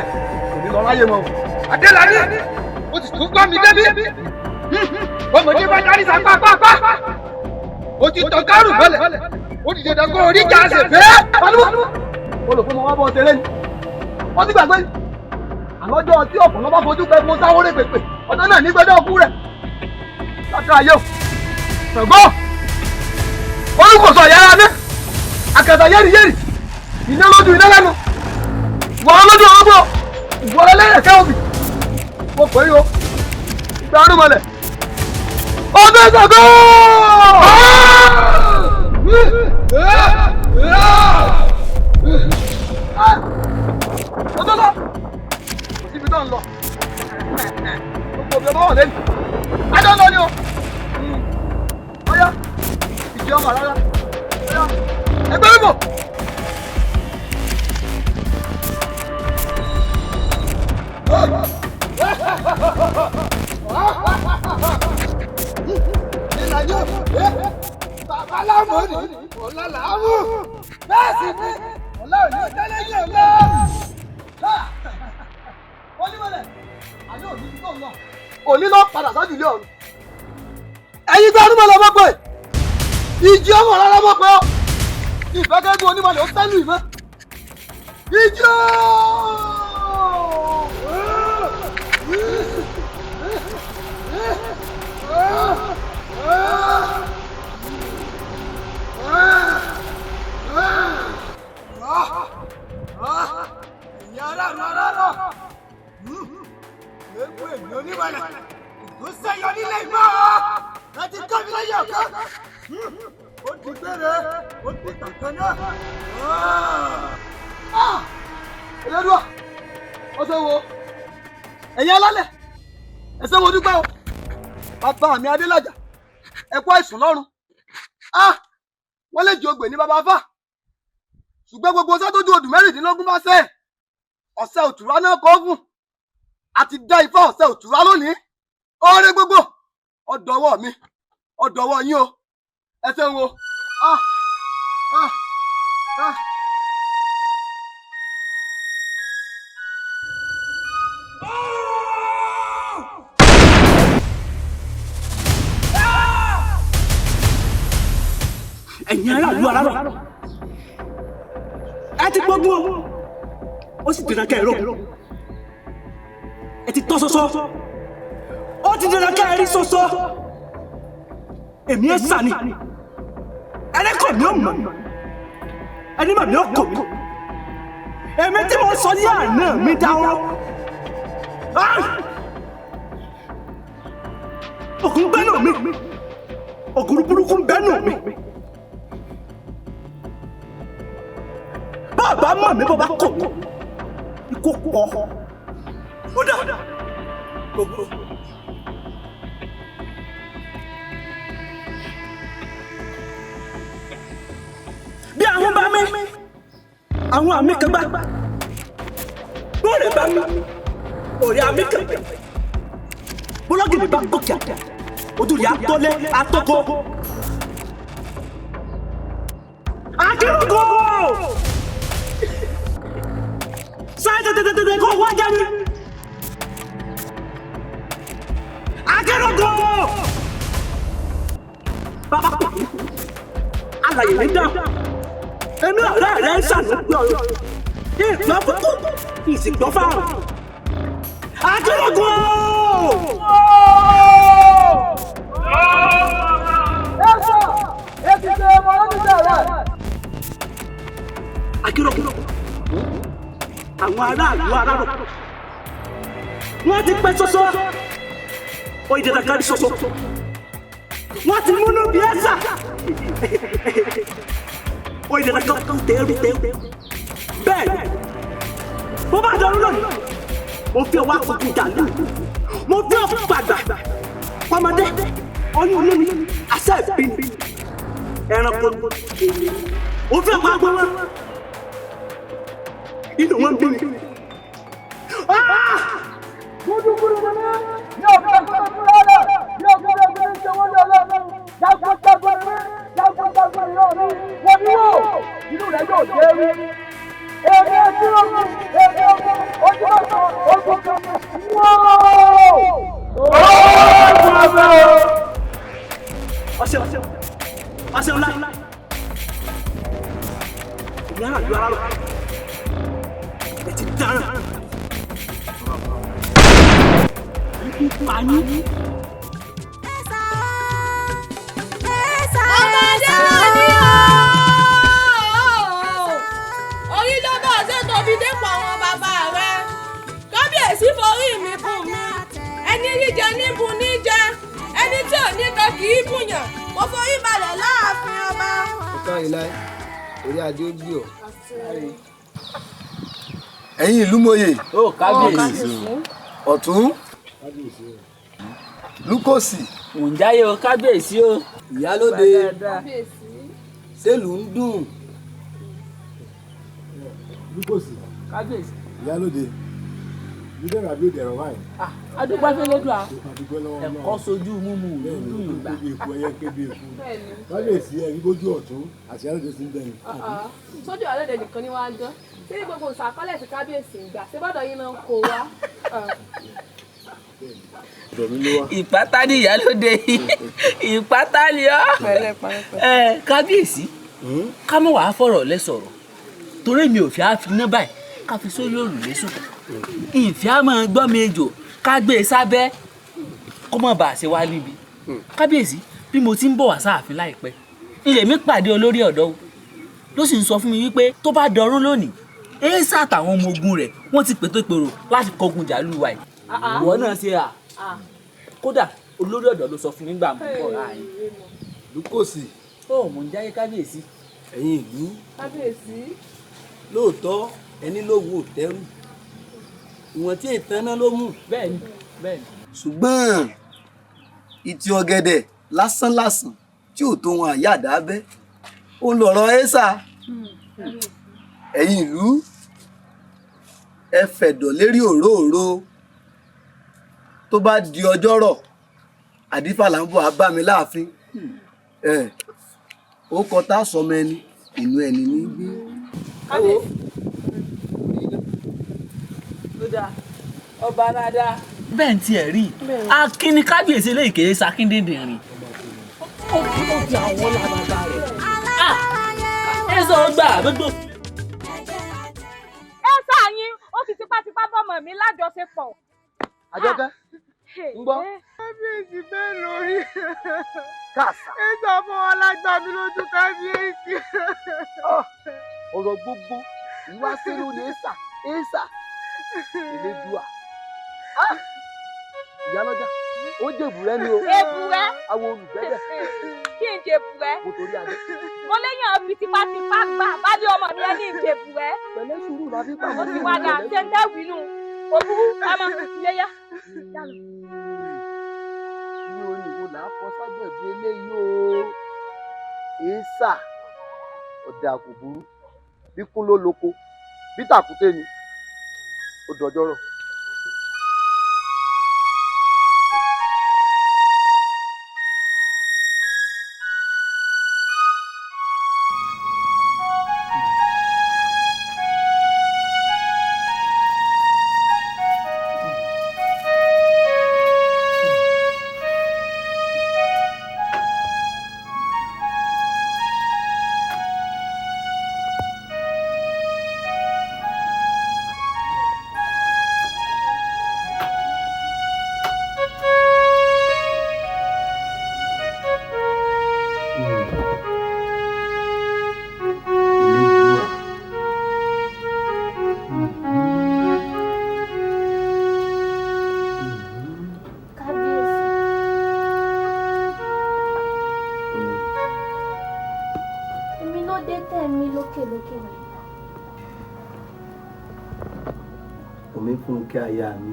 òní lọ láyé mọ́. Adélani ó ti tún gbọ́ mi débi ọmọdé bá darí sa pápápá ó ti tọ́ kárù bọ́lẹ̀ ó ti dẹ̀dọ̀ kó orí jà ṣe bẹ́ẹ̀. olùkọ́ mọ wá bọ́ tẹ́lẹ̀ ni wọ́n ti gbàgbé àlọ́jọ́ tí ọ̀pọ̀lọ́ bá fojú pẹ́ fún sáwọ́rẹ́ pèpè ọ̀nà náà ní gbẹ́dọ̀ ọkú rẹ̀ látọ̀ ayé o ṣùgbọ́n olùkọ́sọ̀ yàrá mi àkàtà yẹ́rìyẹ́rì iná lójú iná lẹ́nu wọ́n lójú ọgbọ́ ìwọ́n lẹ́yẹ̀kẹ́ òbí mo pè é o ìgbà Arúnmọlẹ̀ ọdún ìgbàgbọ́ ọdún lọ kò síbi tó ń lọ gbogbo òbí ọmọ wọn lẹ́nu adé lọ ni o ọyá ìjì ọmọ rárá ọyá ẹgbẹ́ mímọ́. Bàbá láàmú ni ọ̀la làámú bẹ́ẹ̀ sì ni ọ̀la ò ní tẹ́lẹ̀ yé ọ̀la. Onímọ̀lẹ̀ àní òní tó ń lọ. Òní lọ padà sáájú ilé ọ̀run. Ẹ̀yin gbé Arúnmọlẹ̀ mọ́ pé ìjì ọmọ rárá mọ́ pé ọ́. Ìfẹ́kẹ́gbẹ́ Onímọ̀lẹ̀ ó sẹ́nu ìfẹ́. Ìjì Onímọ̀lẹ̀ tó sẹ́yọ nílé ìmọ̀ láti kọ́ mi lẹ́yìn ọ̀kan. Ó ti gbére, ó ti tàkàn náà. Ẹlẹ́dùá, ó ṣe wo ẹ̀yin alálẹ̀, ẹ ṣé mo dúpẹ́ o. Bàbá mi Adélájà, ẹ kú àìsùn lọ́run. Wọ́n lè jí ogbè ní bàbá fà. Ṣùgbọ́n gbogbo sátójú odù mẹ́rìndínlógún bá ṣẹ́ ọ̀sẹ̀ òtúrá náà kọ́ fún àti dá ifá ọ̀sẹ̀ òtúrá lónìí ọ̀rẹ́ gbogbo ọ̀dọ̀wọ́ mi ọ̀dọ̀wọ́ yín o ẹ ṣeun o. ẹ̀yin aráàlú arárọ̀ ẹ ti gbogbo ó sì dènà kẹrọ ẹ ti tọ́ sọ́sọ́ ó ti dènà kẹrí sọ́sọ́ èmi ẹ sà ni ẹni kọ̀ mí ó mọ̀ mí ẹni mọ̀ mí ó kọ̀ mí èmi tí mo sọ ní àná mi dáwọ́ ògùn gbẹ́nu mi ògùn burúkú gbẹ́nu mi. Bàbá mọ̀ mí bàbá kọ̀ mí ikú pọ̀ ó dà gbogbo. Bí àwọn bá mi àwọn àmì kan gbá bóòlù bá mi òrì àmì kan bọ́lọ́gìrì bá gòkè àjà ojúlé atọ́lé atọ́kọ. Akérògò! Sáré tètè kó wá jẹ́ mi! Akérògò! Bàbá pè mí, alàyè mi dá. Èmi ọ̀rẹ́ rẹ̀ ń ṣàlùpẹ̀ ọ̀rọ̀. Ìgbọ́ púpọ̀, ìsìgbọ́ fáwọn. Akérògò! Akérògò! Àwọn aráàlú arárọ̀ wọ́n ti pẹ́ sọ́sọ́ ó yẹ dandan kárí sọ́sọ́ wọ́n ti múnú bí ẹ̀sà ó yẹ dandan kan tẹ́rù bẹ́ẹ̀ bó bá dọ̀rùn lónìí mo fi ọwọ́ àkókò dàlú mo fi ọ̀pọ̀ gbàgbà pọ́mọdé ọyún olómi àṣẹ ìbí ẹranko mo fi ọ̀pọ̀ àgbọ̀ wọn. Inú wọn bí mi. Gúdúgúdú ni mí, yóò fi ọgbọ́n fúnra rẹ̀, yóò fi ọgbọ́n ìṣòwò ní ọlọ́run, jagunjagun mi, jagunjagun ìlú mi, wọ́n ní wò, inú rẹ̀ yóò dé rí. Èmi ẹtí ogun, èmi ogun, ojú ọ̀sán, ojú ọ̀sán, wọ́ọ̀! Ọ̀sẹ̀ ńlá, ìyá àjọ ara rẹ̀. Ti dára. Ikú pa yín. Ọmọdé ni orí ló bá ṣe tóbi dépò àwọn bàbá rẹ̀. Kábíyèsí forí mi bùn mi. Ẹni ríjẹ níbu níjẹ. Ẹni tí ò ní kan kì í bùyàn. Mo forí balẹ̀ láàfin ọba. Ó kárí láì, orí adé ó gbé ọ. Ẹ̀yin ìlú mòye. Ó kábíyèsí. Ọ̀tún. Lúkòsì. Ǹjáyé o kábíyèsí o. Ìyálóde. Ṣèlú ń dùn. Lúkòsì. Kábíyèsí. Ìyálóde. Ìdẹ̀rọ̀ àbí ìdẹ̀rọ̀ báyìí. Adúpẹ́ fẹ́lẹ́dùà. Ẹ̀kọ́ sojú múmu lójú ìgbà. Èkó ẹyẹ kébé èkó. Kábíyèsí ẹ̀rí bójú ọ̀tún àti ìyálóde sí ń bẹ̀rù. Sójú ìyálóde nìkan ni wọ́n á dán. Ṣé ní gbogbo ìṣàkọọ́lẹ̀ tí kábíyèsí ń gbà? Ṣé bọ́dọ̀ yín náà ń kó wá? Ìpátá ni ìyálóde ìpátá ni ọ́. Kábíyèsí ká mọ̀ wàá fọ̀rọ̀ lẹ sọ̀rọ̀ torí mi ò fi á fi ná báyìí ká fi sórí òrùlé sùn. Ìfẹ́ á máa gbọ́ mi ejò ká gbé e sábẹ́ kó má bàa ṣe wá níbi. Kábíyèsí bí mo ti ń bọ̀ wá sáàfin láìpẹ́ ilé mi pàdé olórí ọ̀dọ́ o ló sì ń sọ fún mi wípé tó bá dọrún lónìí èèṣà àtàwọn ọmọ ogun rẹ̀ wọ́n ti pètò ìpèrò láti kọgun jàlú wa yìí. Ìwọ náà ṣe à kódà olórí ọ̀dọ́ ló sọ fún mi gbà mú bọ̀ láàyè. Lúkòsì. Ó mò ń jáyé kábíyèsí. Ẹ̀yin ìlú. Kábíyèsí. Lóòótọ́ ẹni ló wo òtẹ́rù ìwọ̀n tí ìtàn náà ló mú. Bẹ́ẹ̀ni bẹ́ẹ̀ni. Ṣùgbọ́n ìtì ọ̀gẹ̀dẹ̀ lásánlàsàn tí ò tó wọn àyàdá bẹ́ ó ń lọ̀rọ̀ ẹ́sà. Ẹ̀yin ìlú ẹ fẹ̀dọ̀ lérí òróòro tó bá di ọjọ́rọ̀ àdífàlà ń bọ̀ á bá mi láàfin ó kọ tá a sọmọ ẹni inú ẹni ní gbé. ọba dáadáa. bẹ́ẹ̀ ni tiẹ̀ rí akínní kábíyèsí eléyìí kéré sakíndéǹdè rìn. ó fi àwọn làbàbà rẹ̀. ẹ sọ gbà gbogbo. ẹ sáàyín ó fi tipátipá bọ́mọ mi lájọṣepọ̀. Àjọkẹ́ ń gbọ́. kábíyèsí bẹ́ẹ̀ lórí. Kàsà. ẹ sọ fún wọn lágbà mi lójú kábíyèsí. ọ̀rọ̀ gbogbo ìwá sínú ní èsà Elédùà. Ìyálọ́jà ó jèbùrẹ́ ni o. Èbùrẹ́. Àwọn olùgbẹ́bẹ̀. Kí n jèbùrẹ́. Mo torí adé. Mo léyìn ọ̀fi tipátipá gbà bálé ọmọ mi ẹni ìjèbùrẹ́. Pẹ̀lẹ́ sùúrù la fi pàmò. Mo ti wá dà ṣe ń dẹ́wì nù. Òbúrú ọmọ iléyà. Ní orin wo là á fọ ságbẹ̀bí eléyìí o? Èésà ọ̀dà kò burú. Bí kún ló loko, bí tàkúté ni, ó dọjọ́rọ̀. Fúnkẹ́ aya mi,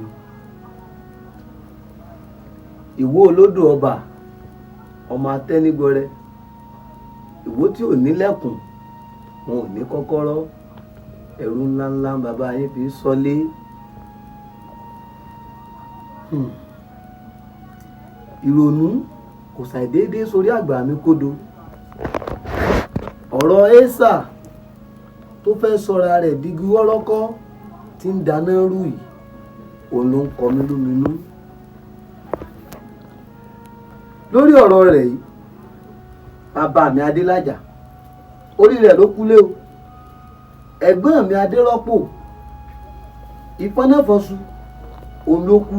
ìwó olódò ọba ọmọ atẹ́nigbọrẹ, ìwó tí ò nílẹ̀kùn wọn ò ní kọ́kọ́rọ́, ẹ̀rù ńláńlá bàbá yín fi sọlé. Ìrònú kò ṣàìdédé sórí àgbà mi kódo. Ọ̀rọ̀ Èésà tó fẹ́ sọra rẹ̀ dígí wọ́rọ́kọ́ tí ń dáná rú yìí òun ló ń kọ mí lóminú. Lórí ọ̀rọ̀ rẹ̀ yìí bàbá mi Adélájà orí rẹ̀ ló kúlé o, ẹ̀gbọ́n mi Adérọ́pò ìfọ́náfọ́sù òun ló kú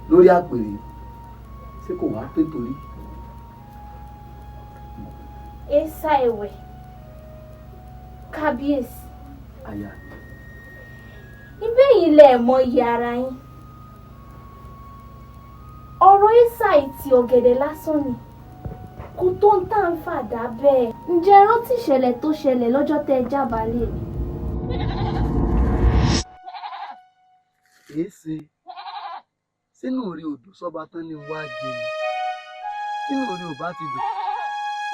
lórí àpèrè ṣé kò wá pé torí. Èésà ẹ̀wẹ̀ kábíyèsí. Àyà. Ibẹ̀ yìí lẹ̀ mọ iye ara yín. Ọ̀rọ̀ Èésà ìtì ọ̀gẹ̀dẹ̀ lásán ni. Kò tó ń tà ń fàdá bẹ́ẹ̀. Ǹjẹ́ ẹ rántí ìṣẹ̀lẹ̀ tó ṣẹlẹ̀ lọ́jọ́ tẹ́ ẹ jábàálẹ̀ mi? Èéṣe sínú orí odò sọ́ba tán ni wá jẹ ni. Sínú orí ò bá ti dùn,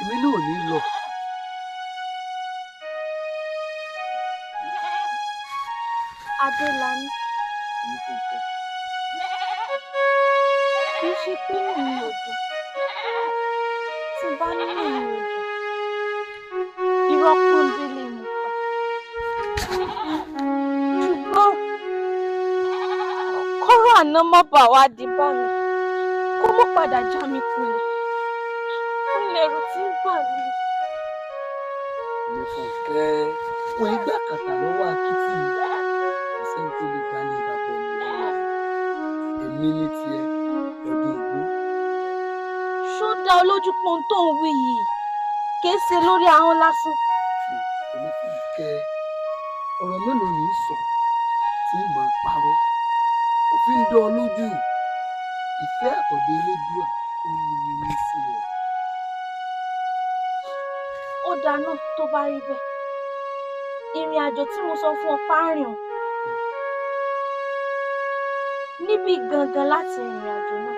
èmi náà ò ní lọ. Adélani. Kì í ṣe pé mi ò dùn. Tí bá nínú mi ò dùn, irọ́ pọ́nbélé mo pa. Ṣùgbọ́n kọ́rọ̀ àná mọ́ bà wá di bá mi. Kó mọ́ padà já mi kulẹ̀. Ó lẹ̀rù tí ń bà mí. Ilé Fúnkẹ́ wọ́n ìgbà kàtà lọ́wọ́ akitì ẹsẹ̀ tó lè gbalẹ̀ bàbá ọmọ wọn. Èmi ní tiẹ̀ lọ́dún ògbó. Ṣó dá olójú pọ́n tó ń wí yìí? Kìí ṣe lórí ahọ́n lásán. Ilé Fúnkẹ́ ọ̀rọ̀ mélòó ní í sọ tí màá parọ́. Ó fi ń dán ọ lójú. Ìfẹ́ àkọ́dé Elédùà ó ní mi ní sí ọ. Ó dáná tó bá rí bẹ́ẹ̀. Ìrìn àjò tí mo sọ fún ọ párìn o. Níbi gangan láti ìrìn àjò náà.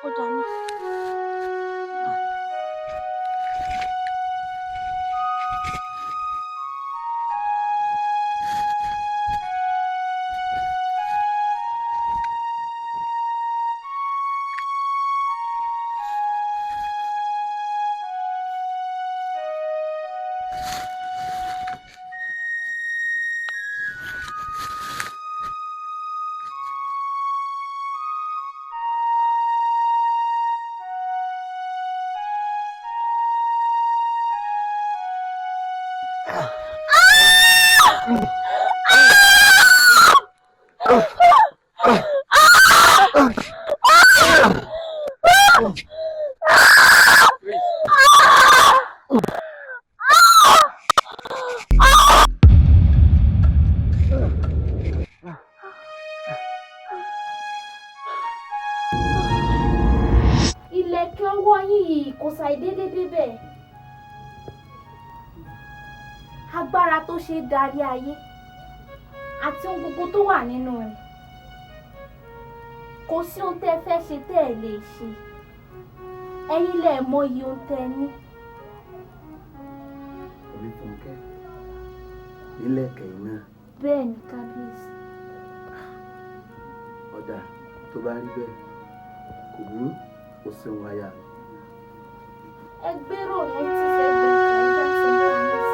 Ó dáná. Ìlẹ̀kẹ̀ ọwọ́ yìí kò ṣàìdédé débẹ̀. Agbára tó ṣe darí ayé àti ohun gbogbo tó wà nínú rẹ̀. Kò sí ohun tẹ́ fẹ́ ṣe tẹ́ ẹ lè ṣe. Ẹ̀yin lẹ mọ iye ohun tẹ́ ní. Orí Fúnkẹ́, nílẹ̀kẹ̀ náà. Bẹ́ẹ̀ ni kábíyèsí. Ọ̀dà tó bá rí bẹ́ẹ̀, kò burú, ó ṣeun aya mi. Ẹ gbérò ní tí sẹ́gbẹ̀ẹ́ kan ẹja ṣe ń ta mí sí.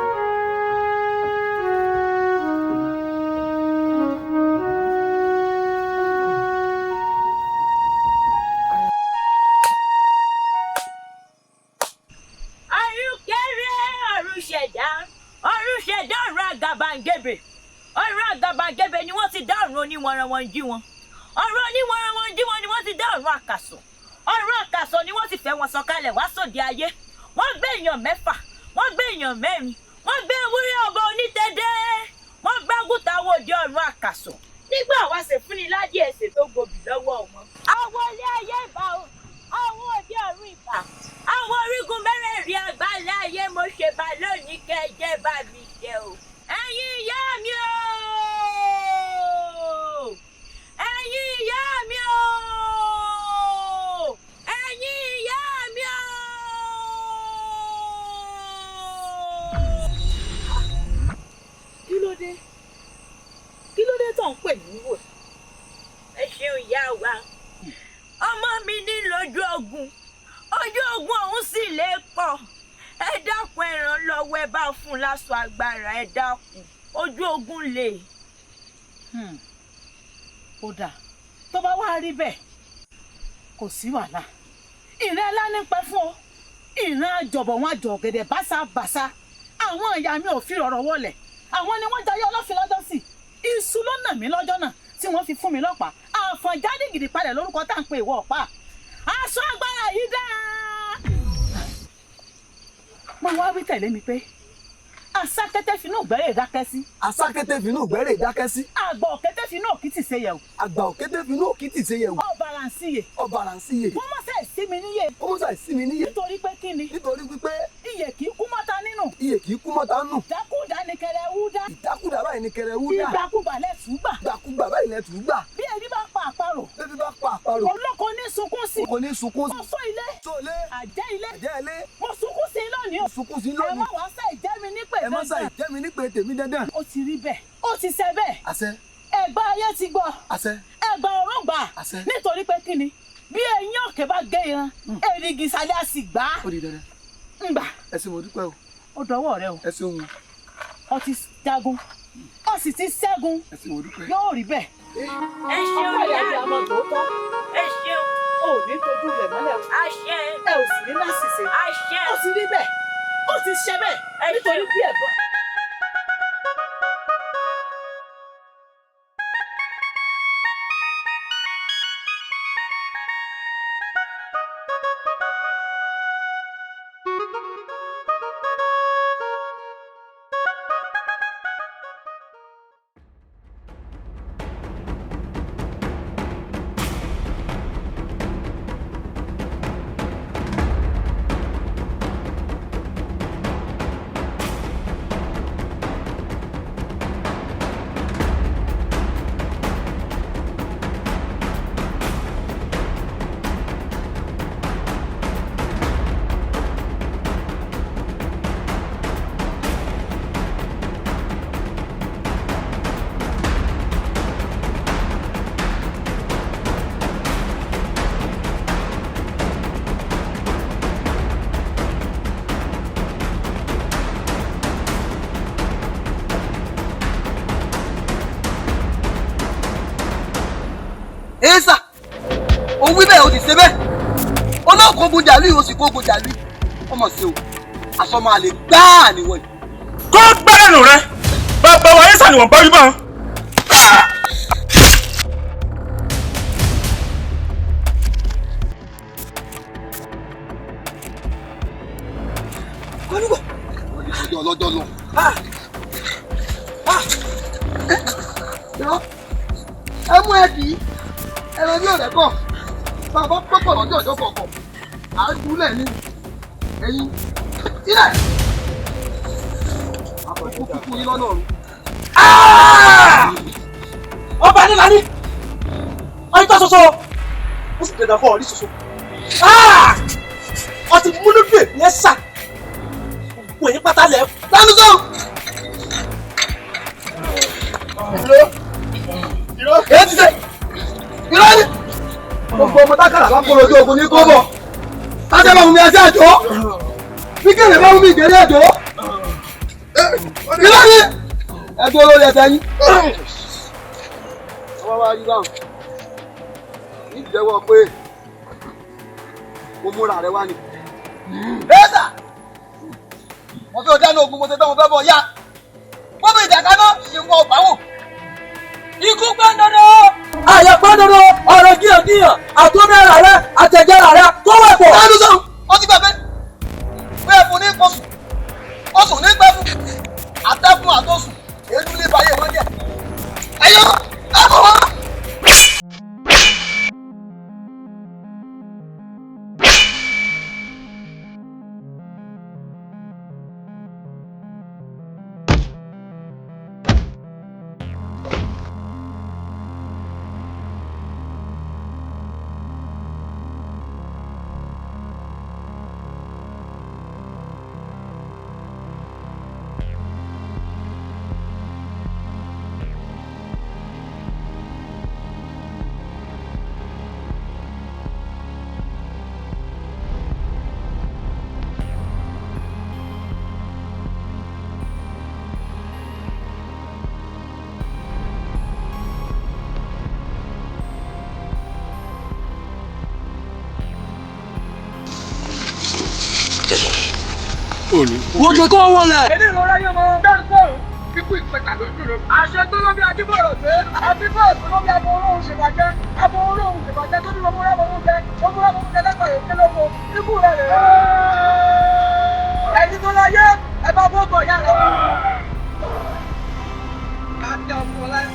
Ọ̀run àgàbàgebè ni wọ́n ti dá ọ̀run oníwọ̀nranwọ̀n jí wọn. Ọ̀run oníwọ̀nranwọ̀n jí wọn ni wọ́n ti dá ọ̀run àkàsọ̀. Ọ̀run àkàsọ̀ ni wọ́n ti fẹ́ wọn sọ̀kalẹ̀ wá sóde ayé. Wọ́n gbé èèyàn 6, wọ́n gbé èèyàn 4, wọ́n gbé ewúrẹ́ ọba onítẹ̀dẹ́, wọ́n gbé àgùntàn àwọn òde ọ̀run àkàsọ̀. Nígbà wá ṣe fúnni ládì ẹsẹ̀ tó gbòbì lọ́wọ́ wọn. Àwọn ilé ayé ìbà o, àwọn òde ọ̀run ìbà, àwọn orígun mẹ́rẹ̀ẹ̀rin àgbáńlá ayé mo ṣe bá lónìí kẹjẹ bá mi ṣe o. Ẹ̀yin ìyá mi o! Ẹ̀yin ìyá mi o! Ẹ̀yin ìyá mi o! Kí ló dé? Kí ló dé tó ń pè mí wò? Ẹ ṣeun ìyá wa. Ọmọ mi ní lójú ogun. Ojú ogun ọ̀hún sì lè pọ̀. Ẹ dákun ẹ ràn lọ́wọ́, ẹ bá fún un láṣọ agbára, ẹ dákun. Ojú ogun lè. Ó dáa, tó bá wá rí bẹ́ẹ̀, kò sí wàhálà. Ìran ńlá ní pẹ́ fún ọ. Ìran àjọ̀bọ̀ wọn àjọ̀ ọ̀gẹ̀dẹ̀ báṣabàṣá. Àwọn ìyá mi ò fi ọ̀rọ̀ wọlẹ̀. Àwọn ni wọ́n jayé ọlọ́fin lọ́jọ́ sí. Iṣu ló nà mí lọ́jọ́ náà tí wọ́n fi fún mi lọ́pàá. Àfọ̀njá dìgìdì palẹ̀ lórúkọ tá à ń pe ìwọ ọ̀pá. Aṣọ agbára yìí dáa. Mo wá wí tẹ̀lé mi pé asákété finú gbẹ́rẹ́ ìdákẹ́ sí. Asákété finú gbẹ́rẹ́ ìdákẹ́ sí. Àgbà òkété finú òkìtì ṣe yẹ̀wò. Àgbà òkété finú òkìtì ṣe yẹ̀wò. Ọ̀bàràǹsíyè. Ọ̀bàràǹsíyè. Kó má ṣe sí mi níyè. Kó má ṣe sí mi níyè. Nítorí pé kí ni? Nítorí pé iyè kì í kú mọ́ta nínú. Iyè kì í kú mọ́ta nù. Ìdákúdà ni kẹrẹ wú dá. Ìdákúdà báyìí ni kẹrẹ wú dá. Ìgbàkúgbà lẹ̀ tún gbà. Ìgbàkúgbà báyìí lẹ̀ tún gbà. Bí ebi bá pa àparò. Bébí bá pa àparò. Olóko ní sunkún sí. Olóko ní sunkún sí. Ọ̀ṣọ́ ilé. Ọ̀ṣọ́ ilé. Àjẹ́ ilé. Àjẹ́ ilé. Mo sunkún sí lónìí o. Mo sunkún sí lónìí. Ẹ má wá sẹ́ ìjẹ́ mi nípè dandan. Ẹ má sẹ́ ìjẹ́ mi nípè tèmi dandan. Ó ti rí bẹ́ẹ̀. Ó ti ṣe bẹ́ẹ̀. Àṣẹ. Ẹ̀gbá ayé ti gbọ́. Àṣẹ. Ẹ̀gbá ọ̀run gbà. Àṣẹ. Nítorí pé kí ni? Bí eyín òkè bá gé ìran, èrìgì ìsàlẹ̀ á sì gbà. Ó di dandan. Ngbà. Ẹ ṣé mo dúpẹ́ o. Ó dọwọ́ rẹ o. Ẹ ṣé òun. Ó ti jagun. Ó sì ti ṣẹ́gun. Ẹ ṣé mo dúpẹ́. Yóò rí bẹ́ẹ̀. Ẹ ṣeun ìyá mi. Ẹ ṣeun. O ò ní tójú rẹ̀ mọ́lẹ̀ o. Àṣẹ. Ẹ ò sì ní láṣìṣe. Àṣẹ. Ó ti rí bẹ́ẹ̀. Ó ti ṣe bẹ́ẹ̀. Nítorí bí ẹ̀gbọ́n. Èsà, o wí bẹ́ẹ̀ o sì ṣe bẹ́ẹ̀. Olóòkó ogun jàlú yìí o sì kó ogun jàlú yìí. Ọmọ sí o, àsọmọ àlè gbáà nìwọ yìí. Kó gbẹ́rẹ̀nù rẹ, bàbá wa Èsà ni wọ́n bá rí bá. ọlọ́jọ́ lọ. ẹ mú ẹ kì í ẹran ní ọ̀rẹ́ kọ̀ bàbá pọ̀pọ̀ lọ́jọ́ ọjọ́ kọ̀ọ̀kan à ń dúlẹ̀ ní ẹ̀yìn sílẹ̀ àbọ̀kú kíkú yín lọ́nà ọ̀run. ọba nílá ní ọyún tó ṣoṣo ó sì dẹ̀dà fún ọ̀rí ṣoṣo ọtí múlùú bèbí ẹ sà kò yín pátá lẹ̀ lánàá sọ. èyí ti ṣe ìrọ́ ni gbogbo ọmọ tákàrà bá kó lójú ogun ní kóbọ̀ tájẹ́ bá mú mi ẹsẹ̀ àjò bí kèrè bá mú mi ìgbèrè àjò ìrọ́ ni ẹgbẹ́ olórí ẹsẹ̀ yín. ọwọ́ wa rí báwọn ìjẹ́wọ́ pé mo múra rẹ wá ni. bẹ́ẹ̀sà mo fẹ́ dáná ogun mo ṣe tán mo fẹ́ bọ̀ yá wọ́n bí ìjàkà náà ìwọ̀n ọ̀gbà wò. ikú gbẹ́ndọ̀dọ̀ àyà gbẹ́ndọ̀dọ̀ ọ̀rọ̀ gíyàngíyàn àtúndẹ̀rẹ̀ rẹ àtẹ̀jẹ̀rẹ̀ rẹ tó wẹ̀ pọ̀. ẹnu sọ wọ́n ti gbàgbé pé ẹ̀fọn ní pọ̀sùn ọ̀sùn ní pẹ́fù àtẹ́fún àtọ́sùn èédú ní ìbáyé wọn jẹ. ẹ̀yọ́ ẹ̀fọ́ wọn. wọ́n jẹ́ kó wọlé. èdè ìrora yóò mọ bẹ́ẹ̀ sọ̀rọ̀ kíkú ìpẹ̀tà lójú rẹ̀. àṣẹ tó lóbi adébọ̀rọ̀ pé àbíkọ́ tó lóbi abọ́ olóhùn ṣèbàjẹ́ abọ́ olóhùn ṣèbàjẹ́ tó ní lọ́mọ rábọ̀ oúnjẹ lọ́mọ rábọ̀ oúnjẹ lẹ́kọ̀ọ́ èké lóko ikú rẹ̀ rẹ̀. ẹni tó láyé ẹ bá gbogbo ìyá rẹ̀. àti ọ̀pọ̀ láì.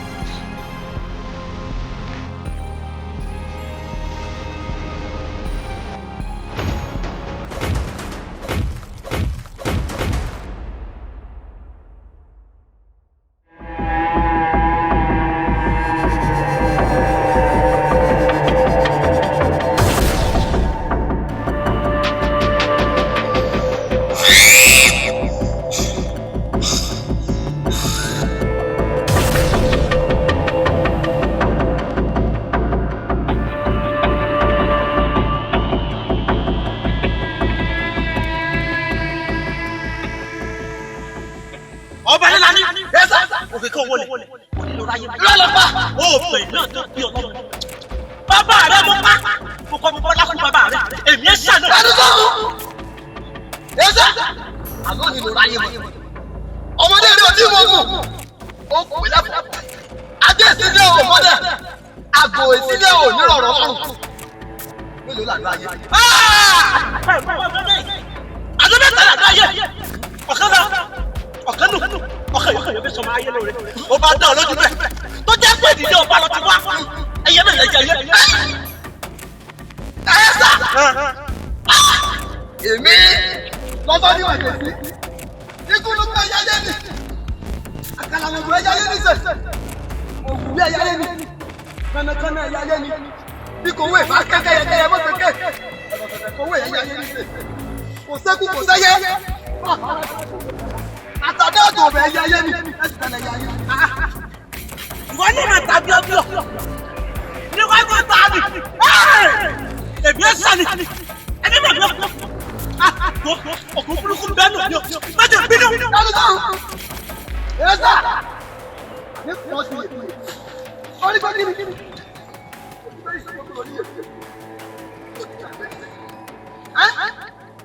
ọba nílá ní ẹsẹ òfin kan wọlé onílọ́ráyé òfin náà tó bí ọlọ́run bàbá rẹ mo pa mo kọ́ mo bọ́ lákùn bàbá rẹ èmi ẹ ṣàná. ẹnu sọ́kù ẹsẹ àgọ́ onílọ́ráyé mọ̀ ọmọdé rẹ ọtí mọ̀ mọ̀ ó kù pé lápò adé ìsílẹ̀ ò mọ́dẹ̀ àgọ́ ìsílẹ̀ ò nírọ̀rọ̀ ọ̀rùn mélòó làdó ayé. àdó mẹ́ta làdó ayé ọ̀kan náà ọ̀kan nù ọ̀kan yóò fẹ́ sọmọ ayé lóore ó bá dá ọ lójú bẹ́ẹ̀ tó jẹ́ pé ìdílé ọba lọ ti wá ẹyẹ náà lẹ́jẹ̀ ayé. ẹ sà èmi lọ́sọ́ ní wàjú sí ikú ló gbé ẹyẹ yé mi àkàlà mo gbé ẹyẹ yé mi sẹ̀ mo gbé ẹyẹ yé mi kánnákánná ẹyẹ yé mi bí kò wé bá kẹ́kẹ́ yẹkẹ́yẹ bó kẹ́kẹ́ kò wé ẹyẹ yé mi sẹ̀ kò sẹ́kù kò sẹ́yẹ àtàdé ọ̀dọ̀ ọ̀bẹ ẹ̀yà ayé mi ẹ̀sìn tẹ̀lé ẹ̀yà ayé mi. ìwọ ní ìmọ̀ tàbí ọbíọ̀ ní wọ́n gbọ́ tà mí èmi ẹ̀ sani ẹni mọ̀ bíọ̀ ọkọ̀ burúkú bẹ́ẹ̀ nù bíọ̀ mẹ́jọ bínú. kálí sọ̀rọ̀ ẹ̀ sà ní pọ̀ sí i orí kọ́ kíni kíni.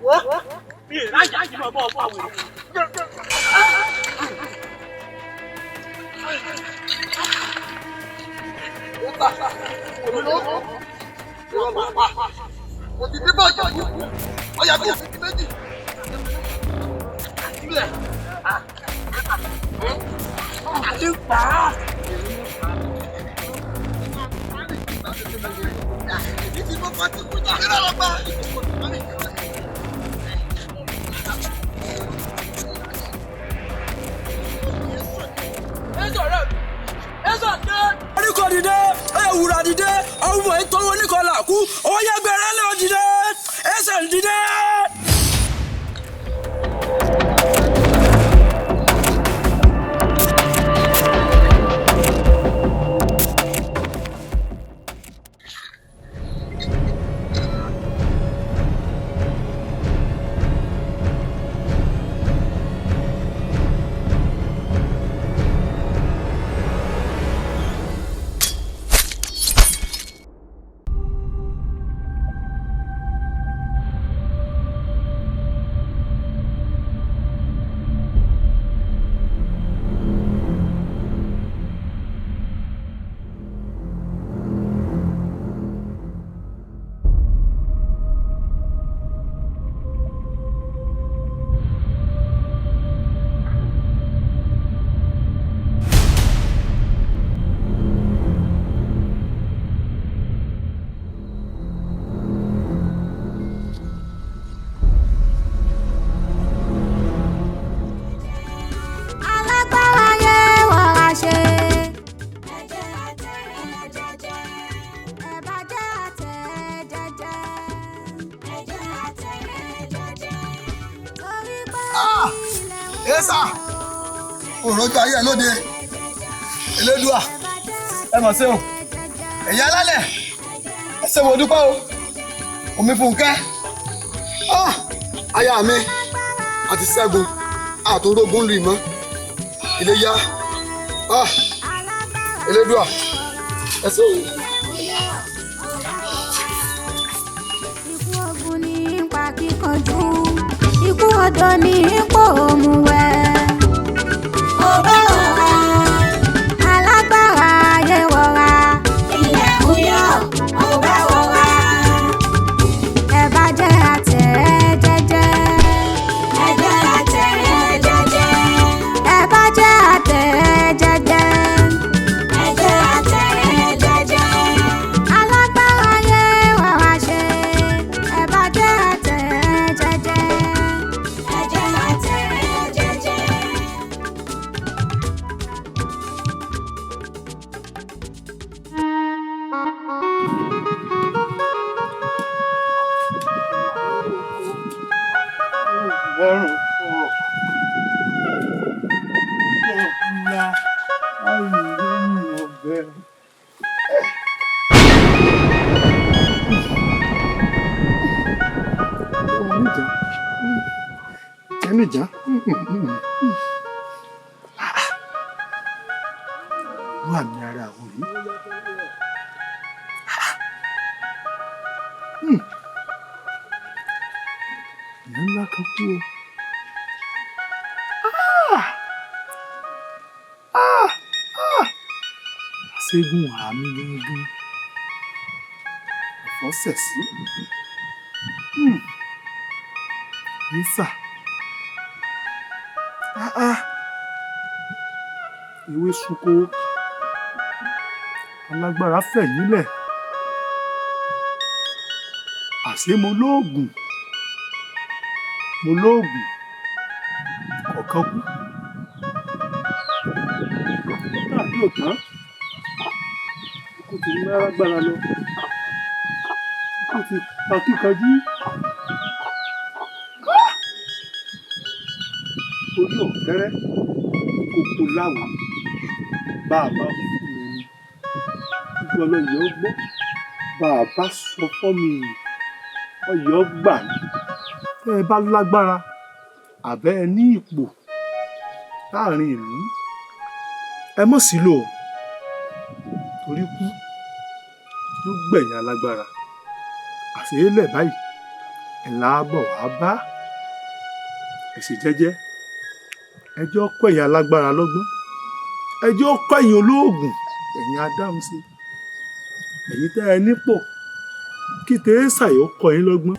wọ́n mi ìrájà kí n bọ̀ bọ̀ wẹ̀. Mo ti dé bọ́ọ̀jọ̀ yìí. Ọ̀yà bí èsì ti méjì. Sílẹ̀. Àti ń pa á. Èyí tí mo fọ́ ti kú jà. Kílọ̀ lọ pa. Oníkọ̀ dìde, ewúra dìde, ọmọ ìtọ́wọ́ oníkọ̀ làkú, ó yẹ gbẹ̀rẹ̀ lọ dìde, ẹsẹ̀ dìde. Esa òròjọ ayé ẹ lóde Elédùà ẹ mọ̀ sí o ẹ̀yin alálẹ̀ ẹ ṣé mo dúpẹ́ o omi Fúnkẹ́ aya mi àti Ṣẹ́gun àtúndógún lù mọ́ Iléyá Elédùà ẹ ṣé o. Ikú ogun ní ipa kíkanjú, ikú odò ní ipò òmùwẹ̀. Ọba ọ̀ra, alágbára ayé wọra, ilẹ̀ ń yọ, ọba ọ̀ra. Ẹ bá jẹ́ àtẹ̀ jẹ́jẹ́. Ẹ jẹ́ àtẹ̀ jẹ́jẹ́. Ẹ bá jẹ́ àtẹ̀ jẹ́jẹ́. Ẹ jẹ́ àtẹ̀ jẹ́jẹ́. Alágbára ayé wọra ṣe. Ẹ bá jẹ́ àtẹ̀ jẹ́jẹ́. Ẹ jẹ́ àtẹ̀ jẹ́jẹ́. Ọrùn fún ọ. Ọjọ́ ńlá àìlóyún ọbẹ̀. Oníjà. Jẹ́nìjà. Wà ní ara àwọn yìí. Ìyá ńlá kan kú o. Ṣẹ́gun àmì gangan. Ẹ̀fọ́ sẹ̀ sí. Nísà. Ewé sunko. Alágbára fẹ̀yìnlẹ̀. Àṣé mo lóògùn. Mo lóògùn. Kọ̀ọ̀kan kú. Tàbí òtán. Kò tí ń lágbára lọ. Kò tí pa kíkanjú. Orí ọ̀kẹ́rẹ́ kòkò láwà bá a bá fún mi ni. Gbogbo ọlọ́yẹ̀ ọgbọ́n bá a bá sọ fọ́ mi ọyọ̀ gbà ní. Tẹ́ ẹ bá lágbára àbẹ́ ẹ ní ipò láàrin ìlú ẹ mọ̀ sí lò torí kú yóò gbẹ̀yìn alágbára àṣeyélẹ̀ báyìí ẹ̀ láàbọ̀ wá bá ẹ̀sìn jẹ́jẹ́ ẹjọ́ kọ́ ẹ̀yà alágbára lọ́gbọ́n ẹjọ́ kọ́ ẹ̀yin olóògùn ẹ̀yin adáhùn sí ẹ̀yin tẹ́ ẹ nípò kí tẹ́sà yóò kọ́ yín lọ́gbọ́n.